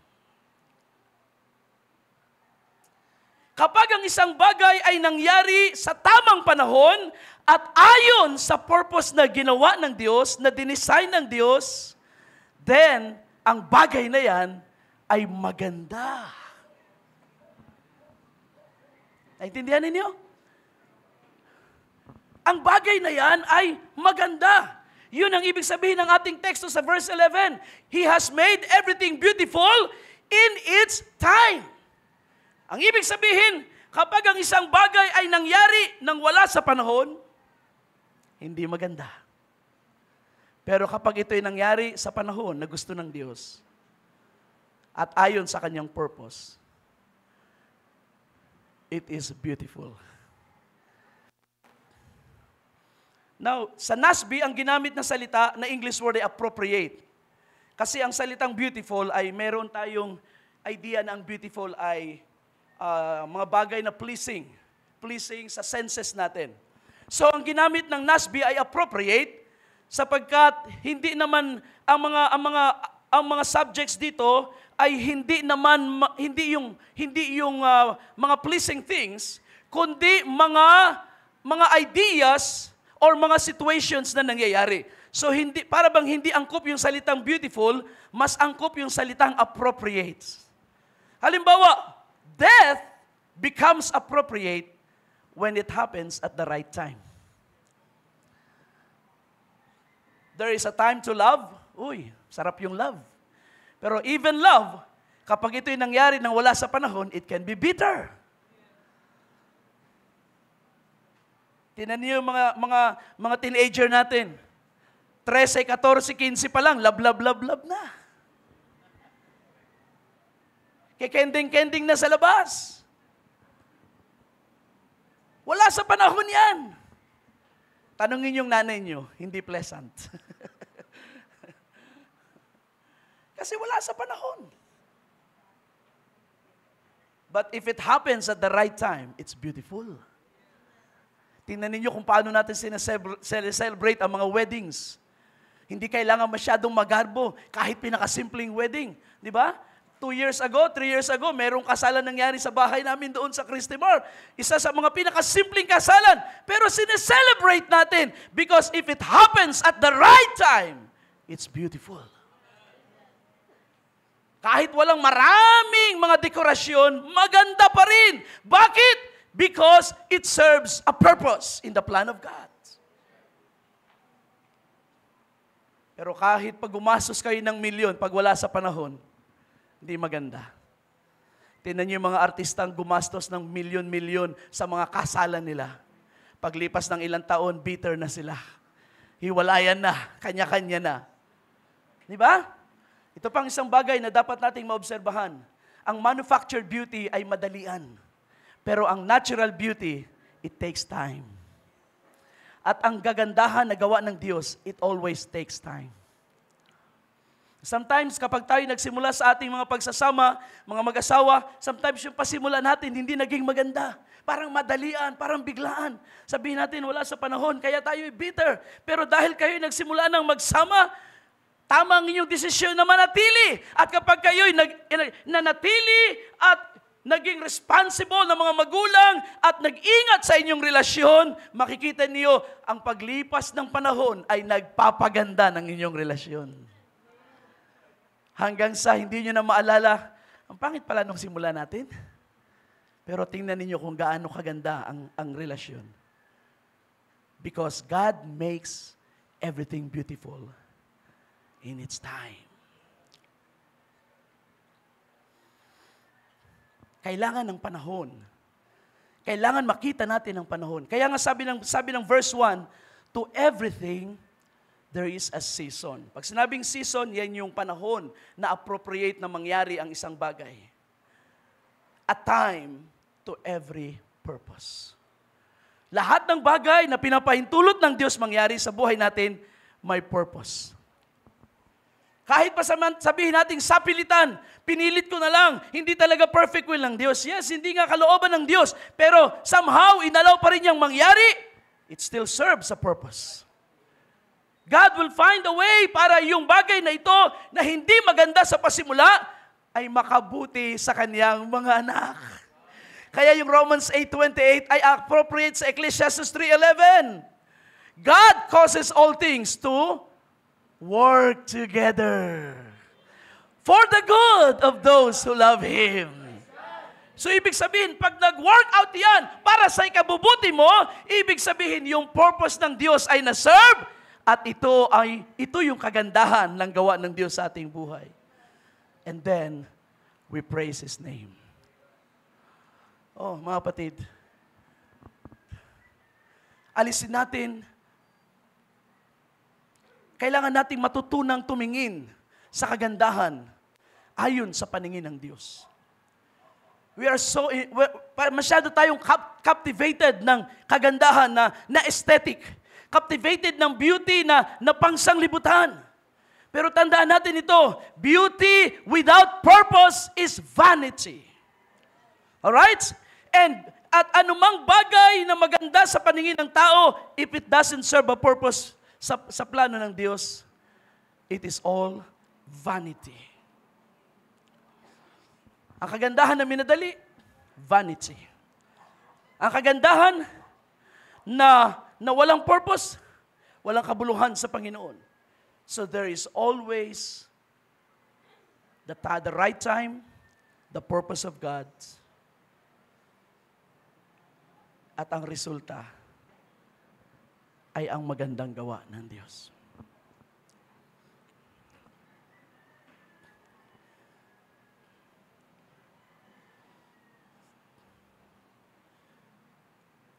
Kapag ang isang bagay ay nangyari sa tamang panahon at ayon sa purpose na ginawa ng Diyos, na dinesign ng Diyos, then ang bagay na yan ay maganda. Naintindihan ninyo? Ang bagay na yan ay maganda. Yun ang ibig sabihin ng ating teksto sa verse 11. He has made everything beautiful in its time. Ang ibig sabihin, kapag ang isang bagay ay nangyari nang wala sa panahon, hindi maganda. Pero kapag ito ay nangyari sa panahon na gusto ng Diyos at ayon sa kanyang purpose, it is beautiful. Now, sa NASB, ang ginamit na salita na English word ay appropriate. Kasi ang salitang beautiful ay meron tayong idea na ang beautiful ay mga bagay na pleasing sa senses natin. So, ang ginamit ng NASB ay appropriate sapagkat hindi naman ang mga subjects dito ay hindi yung mga pleasing things, kundi mga ideas or mga situations na nangyayari. So para bang hindi angkop yung salitang beautiful, mas angkop yung salitang appropriate. Halimbawa, death becomes appropriate when it happens at the right time. There is a time to love. Uy, sarap yung love. Pero even love, kapag ito'y nangyari nang wala sa panahon, it can be bitter. Tingnan niyo yung mga teenager natin. 13, 14, 15 pa lang, love na. Kikending-kending na sa labas. Wala sa panahon yan. Tanungin yung nanay niyo, hindi pleasant. Kasi wala sa panahon. But if it happens at the right time, it's beautiful. Tingnan ninyo kung paano natin celebrate ang mga weddings. Hindi kailangan masyadong magarbo, kahit pinakasimpleng wedding. Di ba? 2 years ago, 3 years ago, merong kasalan nangyari sa bahay namin doon sa Cristimar. Isa sa mga pinakasimpleng kasalan. Pero sineselebrate natin because if it happens at the right time, it's beautiful. Kahit walang maraming mga dekorasyon, maganda pa rin. Bakit? Because it serves a purpose in the plan of God. Pero kahit pag gumastos kayo ng milyon, pag wala sa panahon, hindi maganda. Tingnan niyo yung mga artistang gumastos ng milyon-milyon sa mga kasalan nila. Paglipas ng ilang taon, bitter na sila. Hiwalayan na, kanya-kanya na. Di ba? Ito pang isang bagay na dapat nating maobserbahan. Ang manufactured beauty ay madalian. Pero ang natural beauty, it takes time. At ang gagandahan na gawa ng Diyos, it always takes time. Sometimes, kapag tayo nagsimula sa ating mga pagsasama, mga mag-asawa, sometimes yung pasimula natin, hindi naging maganda. Parang madalian, parang biglaan. Sabihin natin, wala sa panahon, kaya tayo bitter. Pero dahil kayo nagsimula ng magsama, tama ang inyong desisyon na manatili. At kapag kayo'y nanatili at naging responsible ng mga magulang at nag-ingat sa inyong relasyon, makikita niyo ang paglipas ng panahon ay nagpapaganda ng inyong relasyon. Hanggang sa hindi nyo na maalala, ang pangit pala nung simula natin. Pero tingnan niyo kung gaano kaganda ang relasyon. Because God makes everything beautiful in its time. Kailangan ng panahon. Kailangan makita natin ang panahon. Kaya nga sabi ng verse 1, to everything there is a season. Pag sinabing season, yan yung panahon na appropriate na mangyari ang isang bagay. A time to every purpose. Lahat ng bagay na pinapahintulot ng Diyos mangyari sa buhay natin, may purpose. Kahit pa sabihin natin sapilitan, pinilit ko na lang, hindi talaga perfect will ng Diyos. Yes, hindi nga kalooban ng Diyos, pero somehow, inalaw pa rin niyang mangyari, it still serves a purpose. God will find a way para yung bagay na ito na hindi maganda sa pasimula ay makabuti sa kaniyang mga anak. Kaya yung Romans 8:28 ay appropriate sa Ecclesiastes 3:11. God causes all things to work together for the good of those who love Him. So ibig sabihin, pag nag-work out yan para sa ikabubuti mo, ibig sabihin yung purpose ng Diyos ay na-serve at ito yung kagandahan ng gawa ng Diyos sa ating buhay. And then, we praise His name. Oh, mga kapatid, alisin natin, kailangan nating matutunang tumingin sa kagandahan ayon sa paningin ng Diyos. Masyado tayong captivated ng kagandahan na aesthetic. Captivated ng beauty na pangsanglibutan. Pero tandaan natin ito, beauty without purpose is vanity. Alright? At anumang bagay na maganda sa paningin ng tao, if it doesn't serve a purpose sa plano ng Diyos, it is all vanity. Ang kagandahan na minadali, vanity. Ang kagandahan na walang purpose, walang kabuluhan sa Panginoon. So there is always the right time, the purpose of God, at ang resulta ay ang magandang gawa ng Diyos.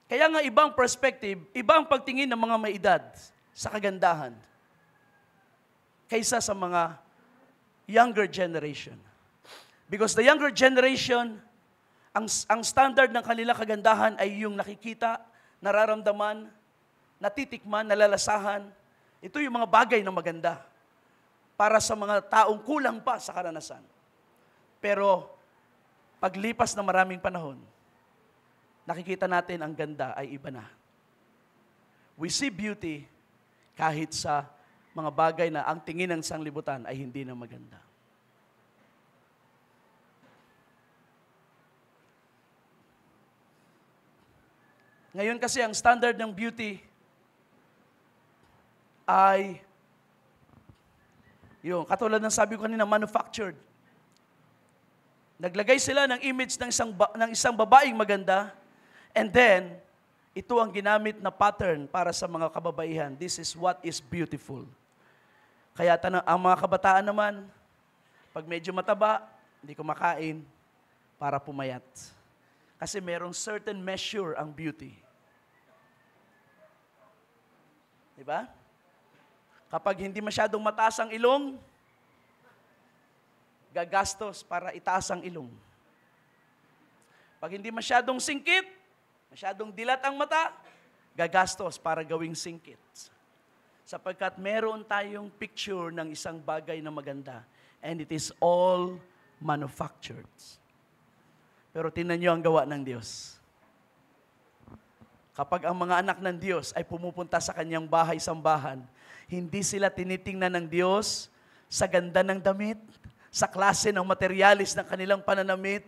Kaya nga ibang perspective, ibang pagtingin ng mga may edad sa kagandahan kaysa sa mga younger generation. Because the younger generation, ang standard ng kanilang kagandahan ay yung nakikita, nararamdaman, natitikman, nalalasahan. Ito yung mga bagay na maganda para sa mga taong kulang pa sa karanasan. Pero paglipas ng maraming panahon, nakikita natin ang ganda ay iba na. We see beauty kahit sa mga bagay na ang tingin ng sanglibutan ay hindi na maganda. Ngayon kasi ang standard ng beauty ay yung katulad ng sabi ko kanina, manufactured. Naglagay sila ng image ng isang babaeng maganda, and then ito ang ginamit na pattern para sa mga kababaihan. This is what is beautiful. Kaya ang mga kabataan naman, pag medyo mataba, hindi kumakain, para pumayat. Kasi merong certain measure ang beauty. Diba? Kapag hindi masyadong mataas ang ilong, gagastos para itaas ang ilong. Pag hindi masyadong singkit, masyadong dilat ang mata, gagastos para gawing singkit. Sapagkat meron tayong picture ng isang bagay na maganda. And it is all manufactured. Pero tingnan niyo ang gawa ng Diyos. Kapag ang mga anak ng Diyos ay pumupunta sa kanyang bahay-sambahan, hindi sila tinitingnan ng Diyos sa ganda ng damit, sa klase ng materialis ng kanilang pananamit.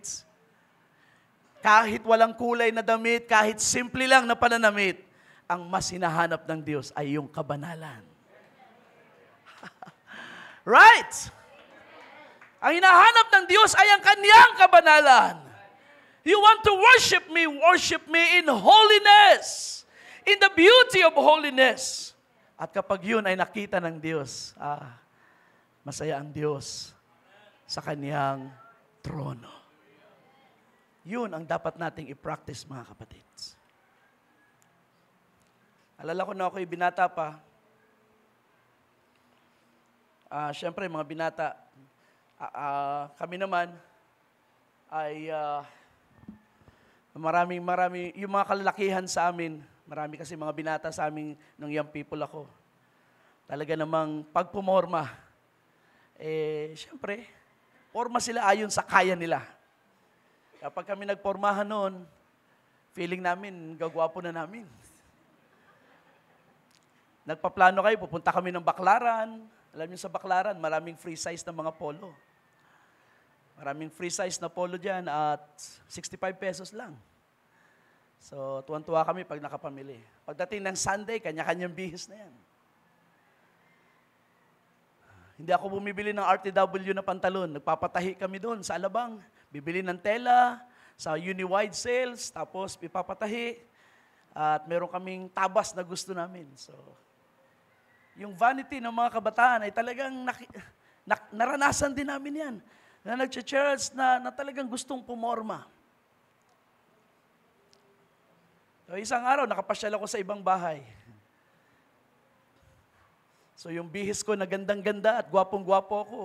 Kahit walang kulay na damit, kahit simple lang na pananamit, ang mas hinahanap ng Diyos ay yung kabanalan. Right? Ang hinahanap ng Diyos ay ang kanyang kabanalan. You want to worship me in holiness, in the beauty of holiness. At kapag yun ay nakita ng Diyos, masaya ang Diyos sa kanyang trono. Yun ang dapat nating i-practice, mga kapatid. Alala ko na ako'y binata pa. Siyempre, mga binata, kami naman ay marami, yung mga kalalakihan sa amin, marami kasi mga binata sa amin nung young people ako. Talaga namang pagpumorma, siyempre, forma sila ayon sa kaya nila. Kapag kami nagpormahan noon, feeling namin, gagwapo na namin. Nagpaplano kayo, pupunta kami ng Baklaran. Alam niyo sa Baklaran, maraming free size na mga polo. Maraming free size na polo dyan at 65 pesos lang. So, tuwan-tuwa kami pag nakapamili. Pagdating ng Sunday, kanya-kanyang bihis na yan. Hindi ako bumibili ng RTW na pantalon. Nagpapatahi kami doon sa Alabang. Bibili ng tela, sa uni-wide sales, tapos ipapatahi. At meron kaming tabas na gusto namin. So, yung vanity ng mga kabataan ay talagang naranasan din namin yan. Na nag-church na talagang gustong pumorma. So, isang araw, nakapasyal ako sa ibang bahay. So, yung bihis ko na gandang-ganda at gwapong-gwapo ako.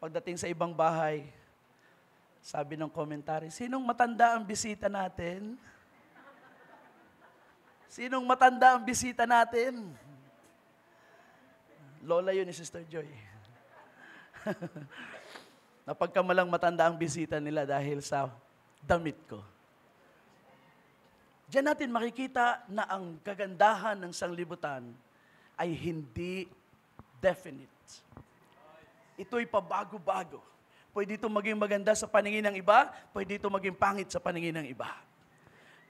Pagdating sa ibang bahay, sabi ng komentary, sinong matanda ang bisita natin? Sinong matanda ang bisita natin? Lola yun ni Sister Joy. Napagkamalang matanda ang bisita nila dahil sa damit ko. Diyan natin makikita na ang kagandahan ng sanglibutan ay hindi definite. Ito'y pabago-bago. Pwede ito maging maganda sa paningin ng iba, pwede ito maging pangit sa paningin ng iba.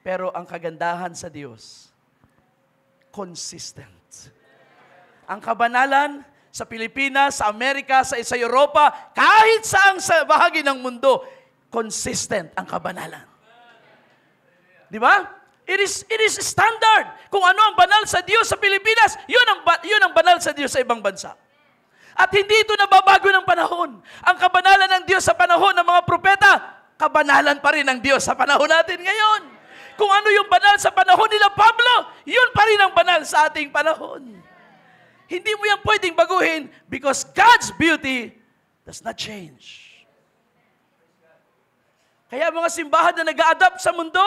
Pero ang kagandahan sa Diyos, consistent. Ang kabanalan sa Pilipinas, sa Amerika, sa Europa, kahit saang sa bahagi ng mundo, consistent ang kabanalan. Di ba? It is standard. Kung ano ang banal sa Diyos sa Pilipinas, yun ang banal sa Diyos sa ibang bansa. At hindi ito nababago ng panahon. Ang kabanalan ng Diyos sa panahon ng mga propeta, kabanalan pa rin ng Diyos sa panahon natin ngayon. Kung ano yung banal sa panahon nila Pablo, yun pa rin ang banal sa ating panahon. Hindi mo yan pwedeng baguhin because God's beauty does not change. Kaya mga simbahan na nag-a-adapt sa mundo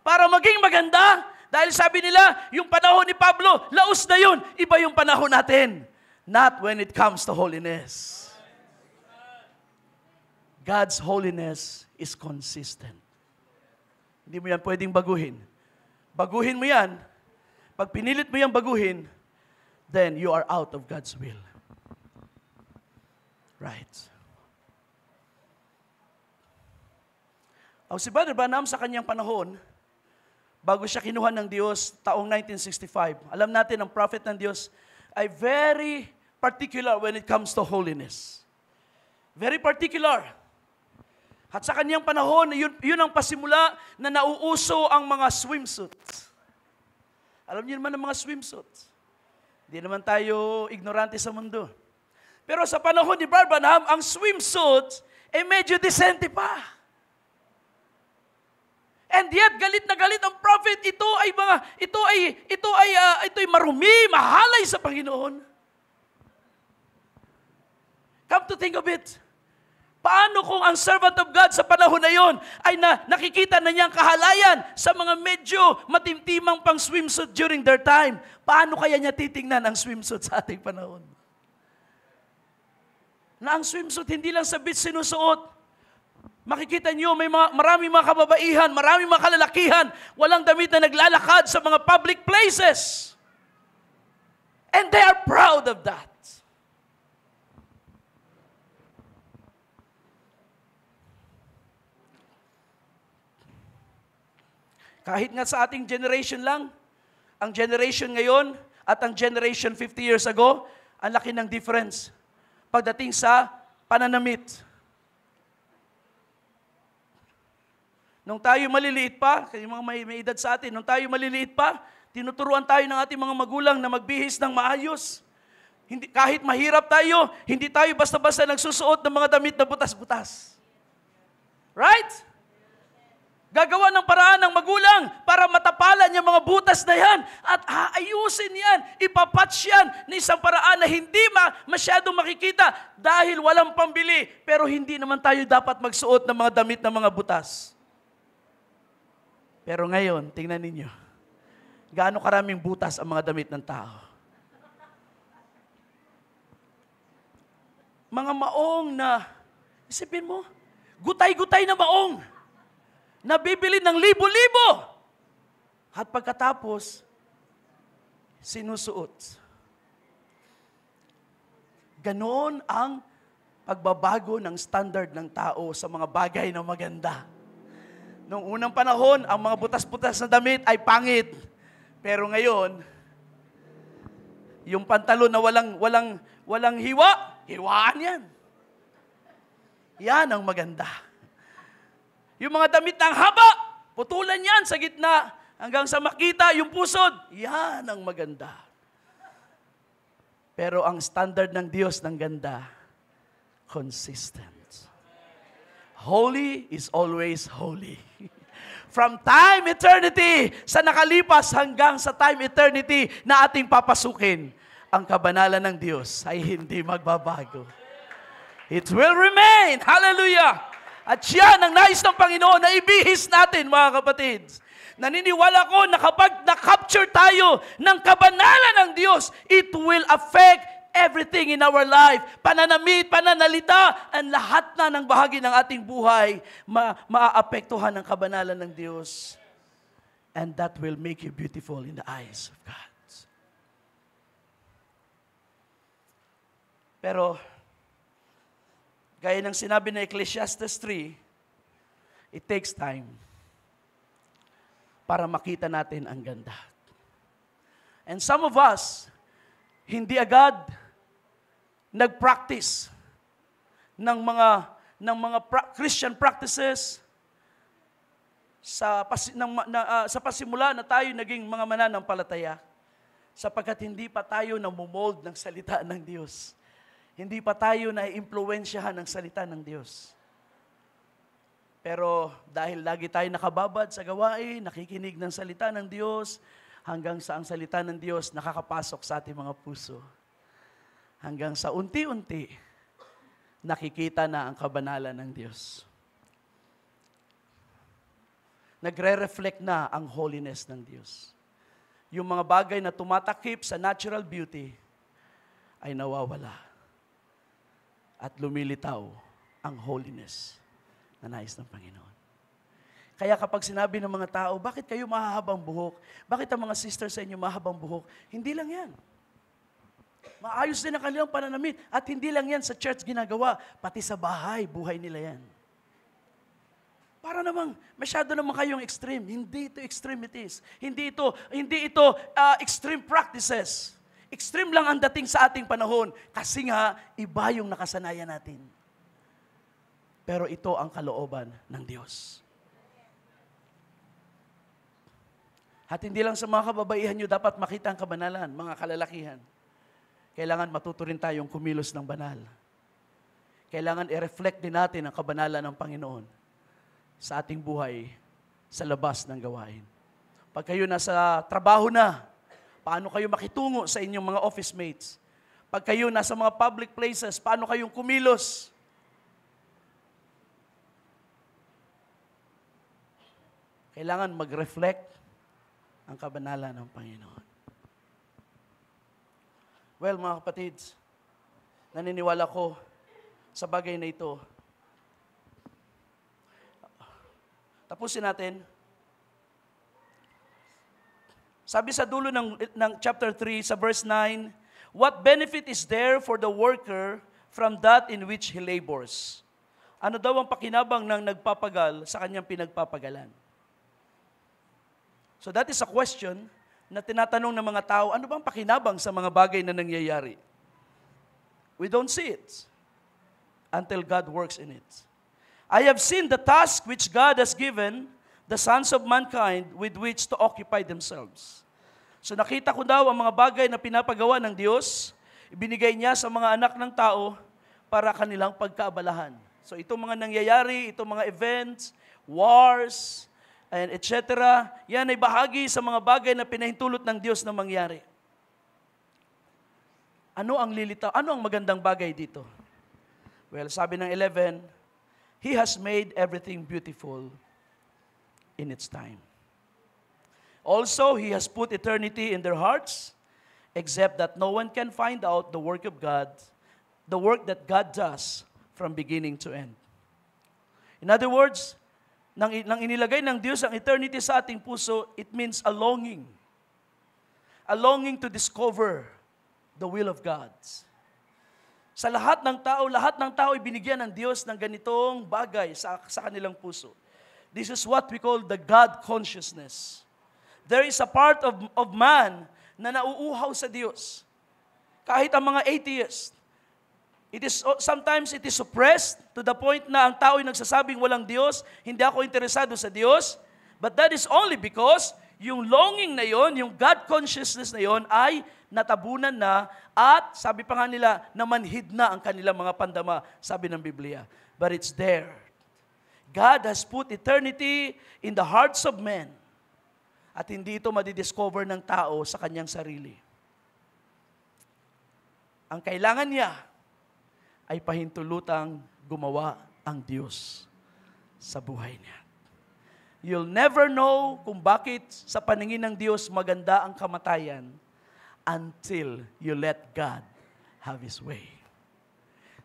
para maging maganda, dahil sabi nila, yung panahon ni Pablo, laos na yun, iba yung panahon natin. Not when it comes to holiness. God's holiness is consistent. Hindi mo yan pwedeng baguhin. Baguhin mo yan. Pag pinilit mo yan baguhin, then you are out of God's will. Right. Ang si Brother Branham sa kanyang panahon, bago siya kinuha ng Diyos taong 1965, alam natin ang prophet ng Diyos ay very particular when it comes to holiness. Very particular. At sa kanyang panahon, yun ang pasimula na nauuso ang mga swimsuits. Alam niyo naman ang mga swimsuits. Hindi naman tayo ignorante sa mundo. Pero sa panahon ni Brother Branham, ang swimsuits ay medyo decente pa. And yet, galit na galit ang prophet. Ito ay marumi, mahalay sa Panginoon. Come to think of it. Paano kung ang servant of God sa panahon na yon ay nakikita na niyang kahalayan sa mga medyo matimtimang pang swimsuit during their time? Paano kaya niya titingnan ang swimsuit sa ating panahon? Na ang swimsuit hindi lang sa beach sinusuot. Makikita niyo maraming mga kababaihan, maraming mga kalalakihan, walang damit na naglalakad sa mga public places. And they are proud of that. Kahit nga sa ating generation lang, ang generation ngayon at ang generation 50 years ago, ang laki ng difference pagdating sa pananamit. Nung tayo maliliit pa, yung mga may edad sa atin, nung tayo maliliit pa, tinuturuan tayo ng ating mga magulang na magbihis ng maayos. Kahit mahirap tayo, hindi tayo basta-basta nagsusuot ng mga damit na butas-butas. Right? Gagawa ng paraan ng magulang para matapalan yung mga butas na yan at aayusin yan, ipapatch yan na isang paraan na hindi masyadong makikita dahil walang pambili. Pero hindi naman tayo dapat magsuot ng mga damit na mga butas. Pero ngayon, tingnan ninyo, gaano karaming butas ang mga damit ng tao. Mga maong na, isipin mo, gutay-gutay na maong. Nabibili ng libo-libo. At pagkatapos, sinusuot. Ganoon ang pagbabago ng standard ng tao sa mga bagay na maganda. Noong unang panahon, ang mga butas-butas na damit ay pangit. Pero ngayon, yung pantalon na walang hiwa, hiwaan yan. Yan ang maganda. Yung mga damit ng haba, putulan yan sa gitna hanggang sa makita yung pusod. Yan ang maganda. Pero ang standard ng Diyos ng ganda, consistent. Holy is always holy. From time eternity, sa nakalipas hanggang sa time eternity na ating papasukin, ang kabanalan ng Diyos ay hindi magbabago. It will remain. Hallelujah! At yan ang nais ng Panginoon na ibihis natin, mga kapatid. Naniniwala ko na kapag na-capture tayo ng kabanalan ng Diyos, it will affect everything in our life. Pananamit, pananalita, ang lahat na ng bahagi ng ating buhay, maaapektuhan ng kabanalan ng Diyos. And that will make you beautiful in the eyes of God. Pero, gaya ng sinabi na Ecclesiastes 3, it takes time para makita natin ang ganda. And some of us, hindi agad nag-practice ng mga Christian practices sa pasimula na tayo naging mga mananampalataya sapagkat hindi pa tayo namumold ng salita ng Diyos. Hindi pa tayo na-impluwensyahan ng salita ng Diyos. Pero dahil lagi tayo nakababad sa gawain, nakikinig ng salita ng Diyos, hanggang sa ang salita ng Diyos nakakapasok sa ating mga puso. Hanggang sa unti-unti, nakikita na ang kabanalan ng Diyos. Nagre-reflect na ang holiness ng Diyos. Yung mga bagay na tumatakip sa natural beauty ay nawawala. At lumilitaw ang holiness na nais ng Panginoon. Kaya kapag sinabi ng mga tao, bakit kayo mahahabang buhok? Bakit ang mga sisters sa inyo mahabang buhok? Hindi lang yan. Maayos din ang kanilang pananamit. At hindi lang yan sa church ginagawa, pati sa bahay, buhay nila yan. Para namang, masyado naman kayong extreme. Hindi ito extremities. Hindi ito extreme practices. Extreme lang ang dating sa ating panahon kasi nga iba yung nakasanayan natin. Pero ito ang kalooban ng Diyos. At hindi lang sa mga kababaihan nyo dapat makita ang kabanalan, mga kalalakihan. Kailangan matuto rin tayong kumilos ng banal. Kailangan i-reflect din natin ang kabanalan ng Panginoon sa ating buhay sa labas ng gawain. Pag kayo nasa trabaho na, paano kayo makitungo sa inyong mga office mates? Pag kayo nasa mga public places, paano kayong kumilos? Kailangan mag-reflect ang kabanalan ng Panginoon. Well, mga kapatids, naniniwala ko sa bagay na ito. Tapusin natin. Sabi sa dulo ng chapter 3, sa verse 9, what benefit is there for the worker from that in which he labors? Ano daw ang pakinabang ng nagpapagal sa kanyang pinagpapagalan? So that is a question na tinatanong ng mga tao, ano bang pakinabang sa mga bagay na nangyayari? We don't see it until God works in it. I have seen the task which God has given the sons of mankind with which to occupy themselves. So nakita ko daw ang mga bagay na pinapagawa ng Diyos, ibinigay niya sa mga anak ng tao para kanilang pagkaabalahan. So itong mga nangyayari, itong mga events, wars, and etc., yan ay bahagi sa mga bagay na pinahintulot ng Diyos na mangyari. Ano ang lilitaw? Ano ang magandang bagay dito? Well, sabi ng 11, He has made everything beautiful in its time. Also, He has put eternity in their hearts, except that no one can find out the work of God, the work that God does from beginning to end. In other words, nang inilagay ng Diyos ang eternity sa ating puso, it means a longing. A longing to discover the will of God. Sa lahat ng tao ibinigyan ng Diyos ng ganitong bagay sa kanilang puso. This is what we call the God consciousness. There is a part of man na nauuhaw sa Diyos. Kahit ang mga atheists, sometimes it is suppressed to the point na ang tao ay nagsasabing walang Diyos, hindi ako interesado sa Diyos, but that is only because yung longing na yon, yung God consciousness na yon ay natabunan na at sabi pa nga nila, namanhid na ang kanilang mga pandama, sabi ng Biblia. But it's there. God has put eternity in the hearts of men at hindi ito madidiscover ng tao sa kanyang sarili. Ang kailangan niya ay pahintulutang gumawa ang Diyos sa buhay niya. You'll never know kung bakit sa paningin ng Diyos maganda ang kamatayan until you let God have His way.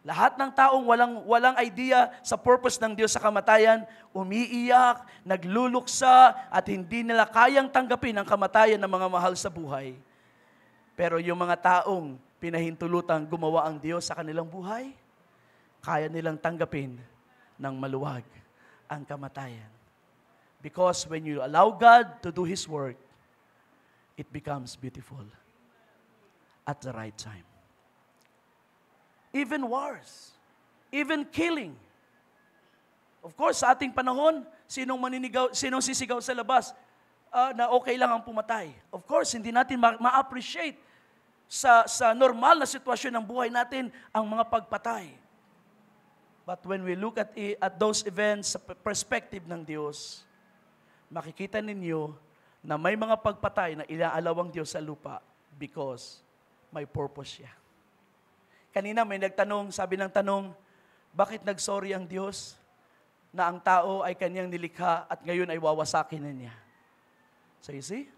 Lahat ng taong walang idea sa purpose ng Diyos sa kamatayan, umiiyak, nagluluksa, at hindi nila kayang tanggapin ang kamatayan ng mga mahal sa buhay. Pero yung mga taong pinahintulutang gumawa ang Diyos sa kanilang buhay, kaya nilang tanggapin ng maluwag ang kamatayan. Because when you allow God to do His work, it becomes beautiful at the right time. Even wars, even killing. Of course, sa ating panahon, sinong sisigaw sa labas na okay lang ang pumatay? Of course, hindi natin ma-appreciate sa normal na sitwasyon ng buhay natin ang mga pagpatay. But when we look at those events sa perspective ng Diyos, makikita ninyo na may mga pagpatay na inaalawang Diyos sa lupa because may purpose siya. Kanina may nagtanong, sabi ng tanong, bakit nagsorry ang Diyos na ang tao ay kanyang nilikha at ngayon ay wawasakin na niya? So you see?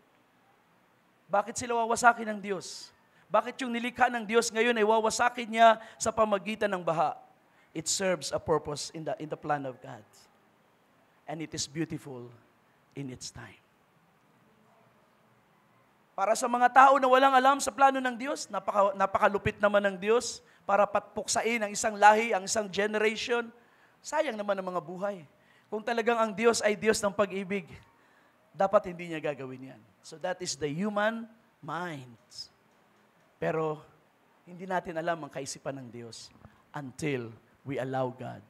Bakit sila wawasakin ng Diyos? Bakit yung nilikha ng Diyos ngayon ay wawasakin niya sa pamagitan ng baha? It serves a purpose in the plan of God. And it is beautiful in its time. Para sa mga tao na walang alam sa plano ng Diyos, napakalupit naman ng Diyos para patpuksain ang isang lahi, ang isang generation. Sayang naman ang mga buhay. Kung talagang ang Diyos ay Diyos ng pag-ibig, dapat hindi niya gagawin yan. So that is the human mind. Pero hindi natin alam ang kaisipan ng Diyos until we allow God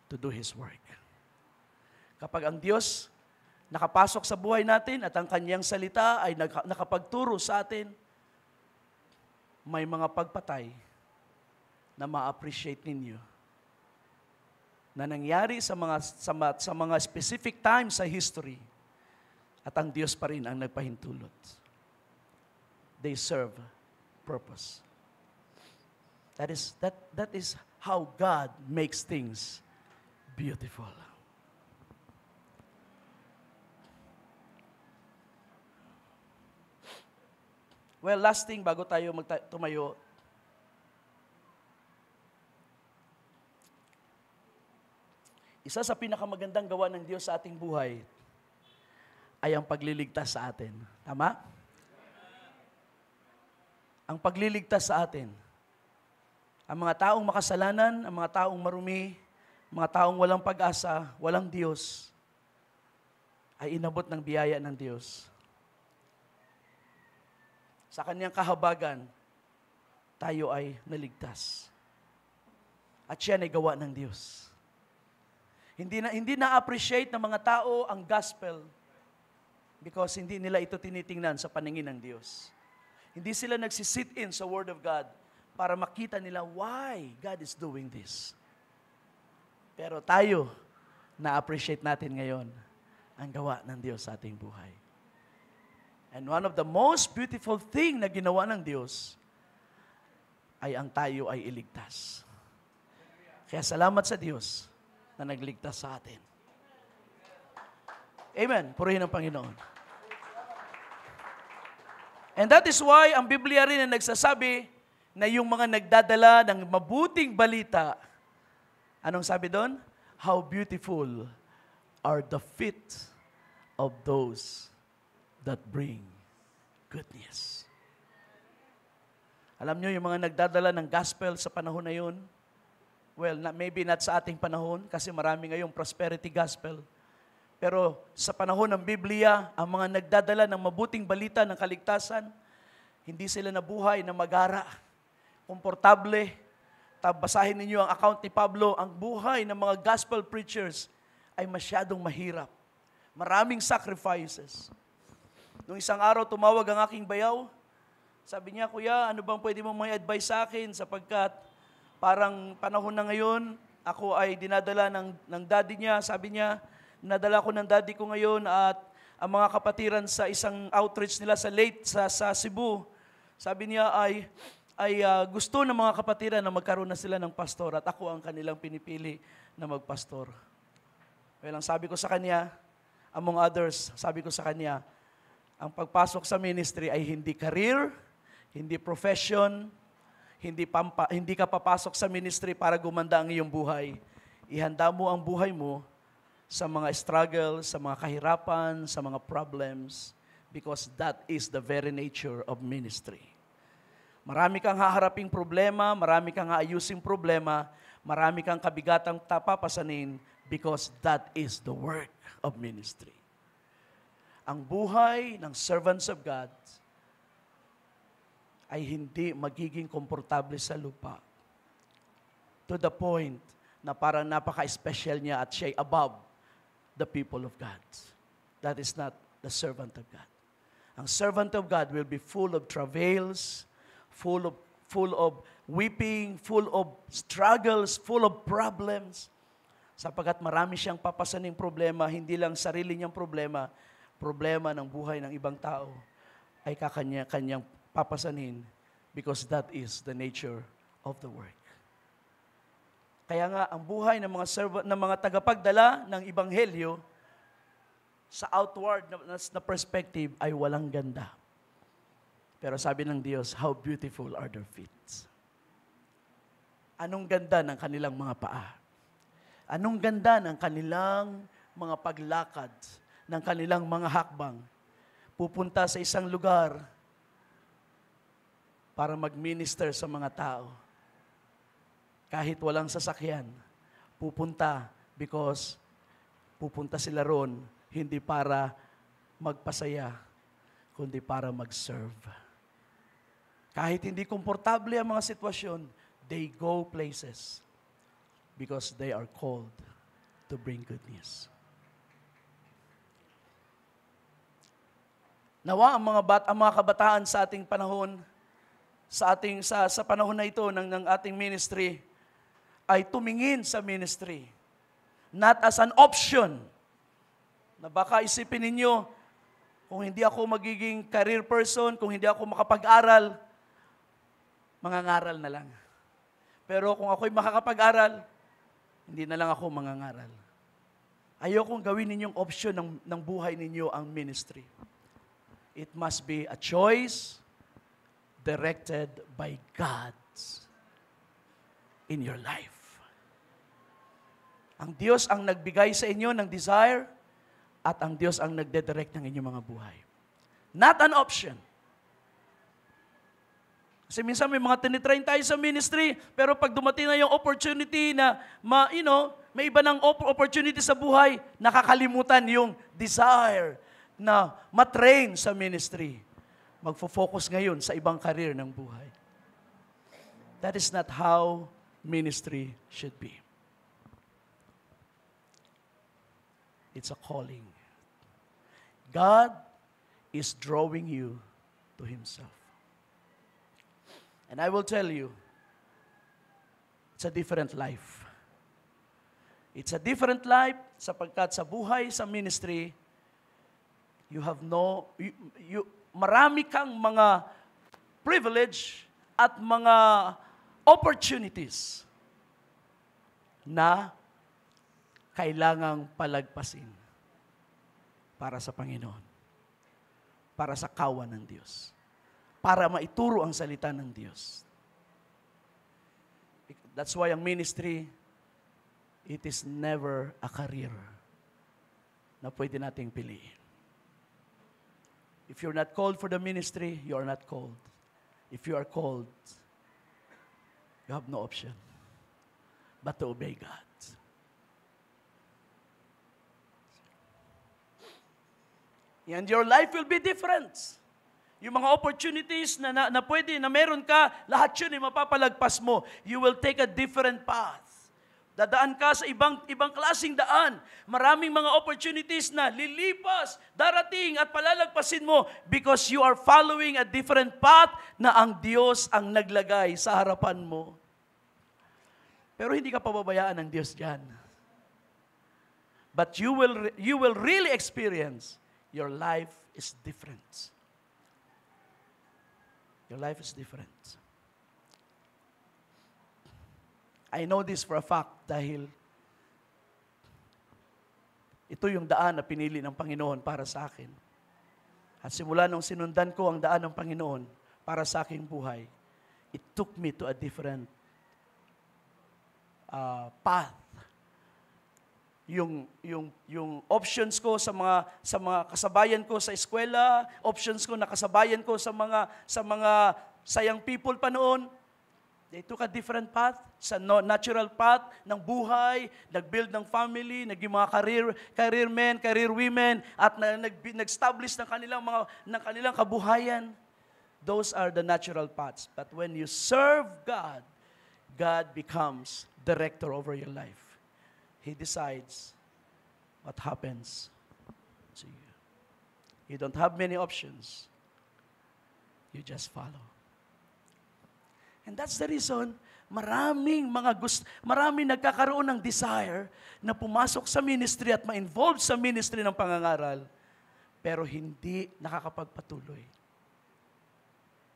to do His work. Kapag ang Diyos nakapasok sa buhay natin at ang kanyang salita ay nakapagturo sa atin, may mga pagpatay na ma-appreciate ninyo na nangyari sa mga specific times sa history at ang Diyos pa rin ang nagpahintulot. They serve purpose. That is how God makes things beautiful. Well, last thing bago tayo tumayo, isa sa pinakamagandang gawa ng Diyos sa ating buhay ay ang pagliligtas sa atin. Tama? Ang pagliligtas sa atin. Ang mga taong makasalanan, ang mga taong marumi, mga taong walang pag-asa, walang Diyos, ay inabot ng biyaya ng Diyos. Sa kanyang kahabagan, tayo ay naligtas. At siya ay gawa ng Diyos. Hindi na-appreciate ng mga tao ang gospel because hindi nila ito tinitingnan sa paningin ng Diyos. Hindi sila nagsisit in sa Word of God para makita nila why God is doing this. Pero tayo, na-appreciate natin ngayon ang gawa ng Diyos sa ating buhay. And one of the most beautiful thing na ginawa ng Diyos ay ang tayo ay iligtas. Kaya salamat sa Diyos na nagligtas sa atin. Amen. Purihin ang Panginoon. And that is why ang Biblia rin na nagsasabi na yung mga nagdadala ng mabuting balita, anong sabi doon? How beautiful are the feet of those that bring good news. Alam nyo, yung mga nagdadala ng gospel sa panahon na yun, well, maybe not sa ating panahon, kasi marami ngayong prosperity gospel. Pero sa panahon ng Biblia, ang mga nagdadala ng mabuting balita ng kaligtasan, hindi sila nabuhay na magara, komportable. Basahin ninyo ang account ni Pablo, ang buhay ng mga gospel preachers ay masyadong mahirap. Maraming sacrifices. Nung isang araw, tumawag ang aking bayaw. Sabi niya, Kuya, ano bang pwede mong may advice sa akin sapagkat parang panahon na ngayon, ako ay dinadala ng daddy niya. Sabi niya, nadala ko ng daddy ko ngayon at ang mga kapatiran sa isang outreach nila sa Cebu, sabi niya ay gusto ng mga kapatiran na magkaroon na sila ng pastor at ako ang kanilang pinipili na magpastor. Well, ang sabi ko sa kanya, among others, sabi ko sa kanya, ang pagpasok sa ministry ay hindi career, hindi profession, hindi ka papasok sa ministry para gumanda ang iyong buhay. Ihanda mo ang buhay mo sa mga struggles, sa mga kahirapan, sa mga problems, because that is the very nature of ministry. Marami kang haharaping problema, marami kang haayusing problema, marami kang kabigatang papasanin, because that is the work of ministry. Ang buhay ng servants of God ay hindi magiging komportable sa lupa. To the point na parang napaka-special niya at siya'y above the people of God. That is not the servant of God. Ang servant of God will be full of travails, full of weeping, full of struggles, full of problems. Sapagkat marami siyang papasaning problema, hindi lang sarili niyang problema ng buhay ng ibang tao, ay kanyang papasanin because that is the nature of the work. Kaya nga, ang buhay ng mga tagapagdala ng Ebanghelyo sa outward na perspective ay walang ganda. Pero sabi ng Diyos, how beautiful are their feet. Anong ganda ng kanilang mga paa? Anong ganda ng kanilang mga paglakad, ng kanilang mga hakbang? Pupunta sa isang lugar para mag-minister sa mga tao. Kahit walang sasakyan, pupunta because pupunta sila ron hindi para magpasaya, kundi para mag-serve. Kahit hindi komportable ang mga sitwasyon, they go places because they are called to bring good news. Nawa ang mga kabataan sa ating panahon, sa panahon na ito ng ating ministry, ay tumingin sa ministry Not as an option. Na baka isipin ninyo, kung hindi ako magiging career person, kung hindi ako makapag-aral, mangangaral na lang. Pero kung ako'y makakapag-aral, hindi na lang ako mangangaral. Ayokong gawin ninyong option ng buhay ninyo ang ministry. It must be a choice directed by God in your life. Ang Diyos ang nagbigay sa inyo ng desire at ang Diyos ang nagdedirect ng inyong mga buhay. Not an option. Kasi minsan may mga tinitrain tayo sa ministry, pero pag dumating na yung opportunity na, may iba ng opportunity sa buhay, nakakalimutan yung desire na matrain sa ministry. Magfo-focus ngayon sa ibang career ng buhay. That is not how ministry should be. It's a calling. God is drawing you to Himself. And I will tell you, it's a different life. It's a different life sapagkat sa buhay, sa ministry, marami kang mga privilege at mga opportunities na kailangang palagpasin para sa Panginoon, para sa kawan ng Diyos, para maituro ang salita ng Diyos. That's why ang ministry, it is never a career na pwede nating piliin. If you're not called for the ministry, you are not called. If you are called, you have no option but to obey God. And your life will be different. Yung mga opportunities na pwede, na meron ka, lahat yun ay mapapalagpas mo. You will take a different path. Dadaan ka sa ibang klaseng daan. Maraming mga opportunities na lilipas, darating at palalagpasin mo because you are following a different path na ang Diyos ang naglagay sa harapan mo. Pero hindi ka pababayaan ng Diyos diyan. But you will really experience your life is different. Your life is different. I know this for a fact dahil ito yung daan na pinili ng Panginoon para sa akin. At simula nung sinundan ko ang daan ng Panginoon para sa aking buhay, it took me to a different path. Yung options ko sa mga kasabayan ko sa eskwela, options ko na kasabayan ko sa mga sayang people pa noon, they took a different path, sa natural path ng buhay, nag-build ng family, naging mga career men, career women, at nag-establish ng kanilang kabuhayan. Those are the natural paths. But when you serve God, God becomes director over your life. He decides what happens to you. You don't have many options. You just follow. And that's the reason, maraming nagkakaroon ng desire na pumasok sa ministry at ma-involve sa ministry ng pangangaral, pero hindi nakakapagpatuloy.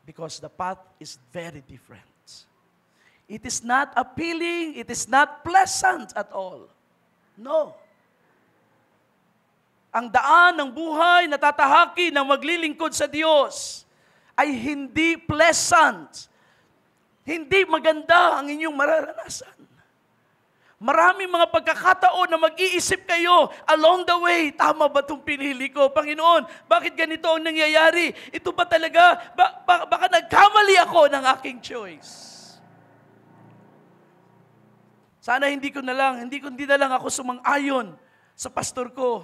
Because the path is very different. It is not appealing, it is not pleasant at all. No. Ang daan ng buhay na tatahaki ng maglilingkod sa Diyos ay hindi pleasant. Hindi maganda ang inyong mararanasan. Maraming mga pagkakataon na mag-iisip kayo along the way, tama ba itong pinili ko? Panginoon, bakit ganito ang nangyayari? Ito ba talaga? Baka nagkamali ako ng aking choice. Sana hindi na lang ako sumang-ayon sa pastor ko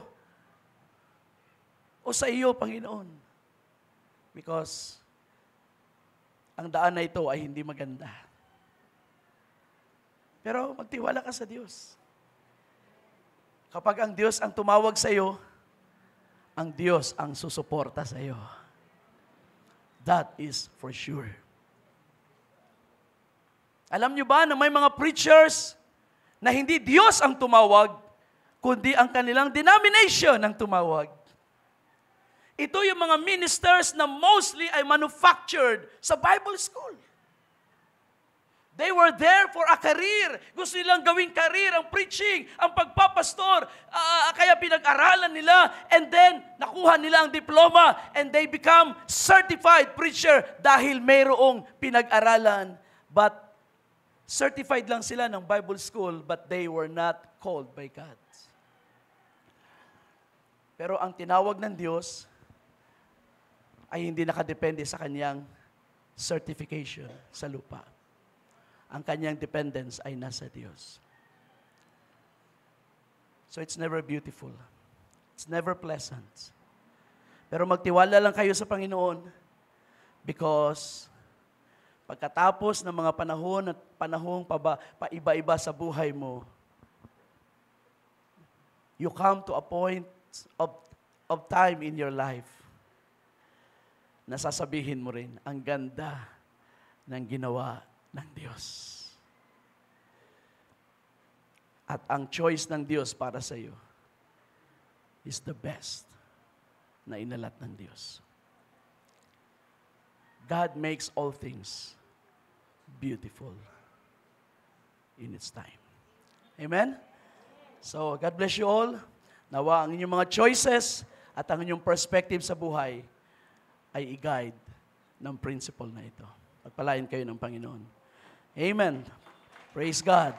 o sa iyo, Panginoon. Because ang daan na ito ay hindi maganda. Pero magtiwala ka sa Diyos. Kapag ang Diyos ang tumawag sa iyo, ang Diyos ang susuporta sa iyo. That is for sure. Alam niyo ba na may mga preachers na hindi Diyos ang tumawag, kundi ang kanilang denomination ang tumawag. Ito yung mga ministers na mostly ay manufactured sa Bible school. They were there for a career. Gusto nilang gawing career ang preaching, ang pagpapastor. Kaya pinag-aralan nila and then nakuha nila ang diploma and they become certified preacher dahil mayroong pinag-aralan. But certified lang sila ng Bible school but they were not called by God. Pero ang tinawag ng Diyos ay hindi nakadepende sa kanyang certification sa lupa. Ang kanyang dependence ay nasa Diyos. So it's never beautiful. It's never pleasant. Pero magtiwala lang kayo sa Panginoon because pagkatapos ng mga panahon at panahong paiba-iba sa buhay mo, you come to a point of time in your life na sasabihin mo rin, ang ganda ng ginawa ng Diyos. At ang choice ng Diyos para sa iyo is the best na inalat ng Diyos. God makes all things beautiful in its time. Amen? So, God bless you all. Nawa ang inyong mga choices at ang inyong perspective sa buhay ay i-guide ng principle na ito. Pagpalain kayo ng Panginoon. Amen. Praise God.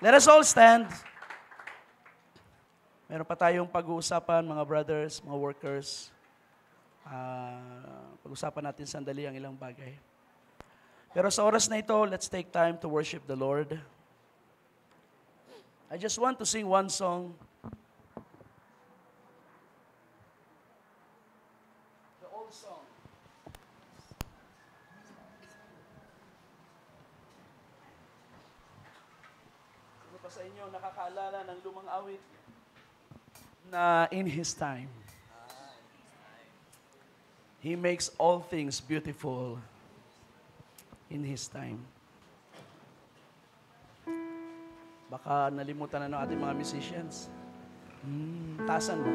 Let us all stand. Meron pa tayong pag-uusapan, mga brothers, mga workers. Pag-usapan natin sandali ang ilang bagay. Pero sa oras na ito, let's take time to worship the Lord. I just want to sing one song. The old song. Sino pa sa inyo nakakaalala ng lumang awit na in His time? He makes all things beautiful in His time. Baka nalimutan na ng ating mga musicians. Tasan mo.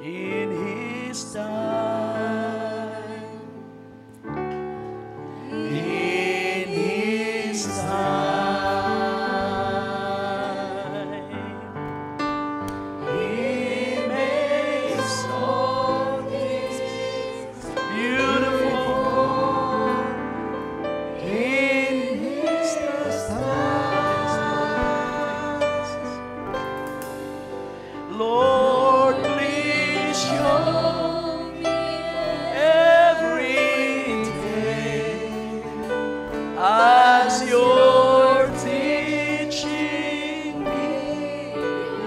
In His time, in His time, He makes all things beautiful. In His time, Lord, please show me every day as You're teaching me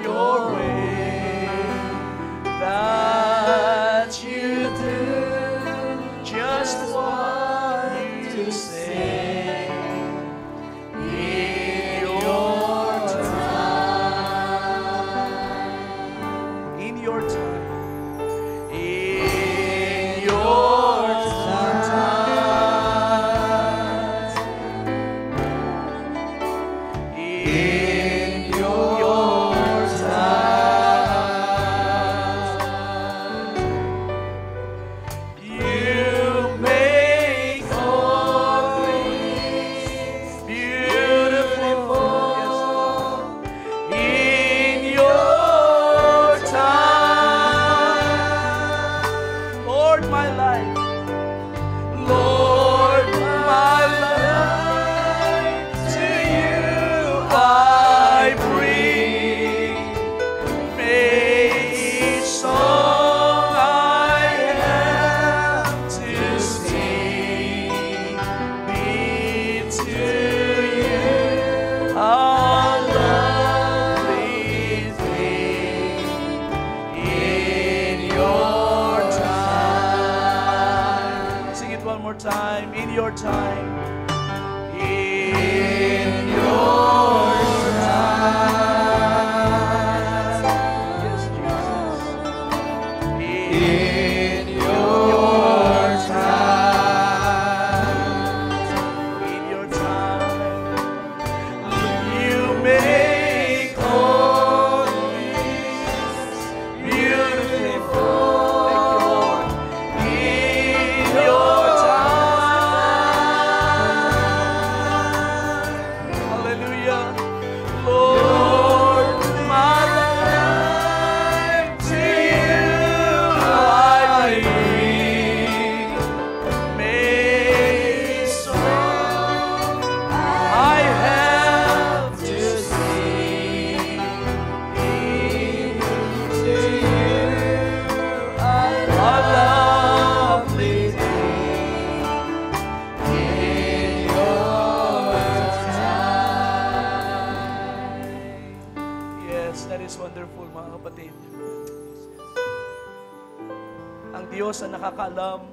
Your way, that You do just what You say in Your time. In Your time. In Your time. In Your time. You make all things Diyos ang nakakaalam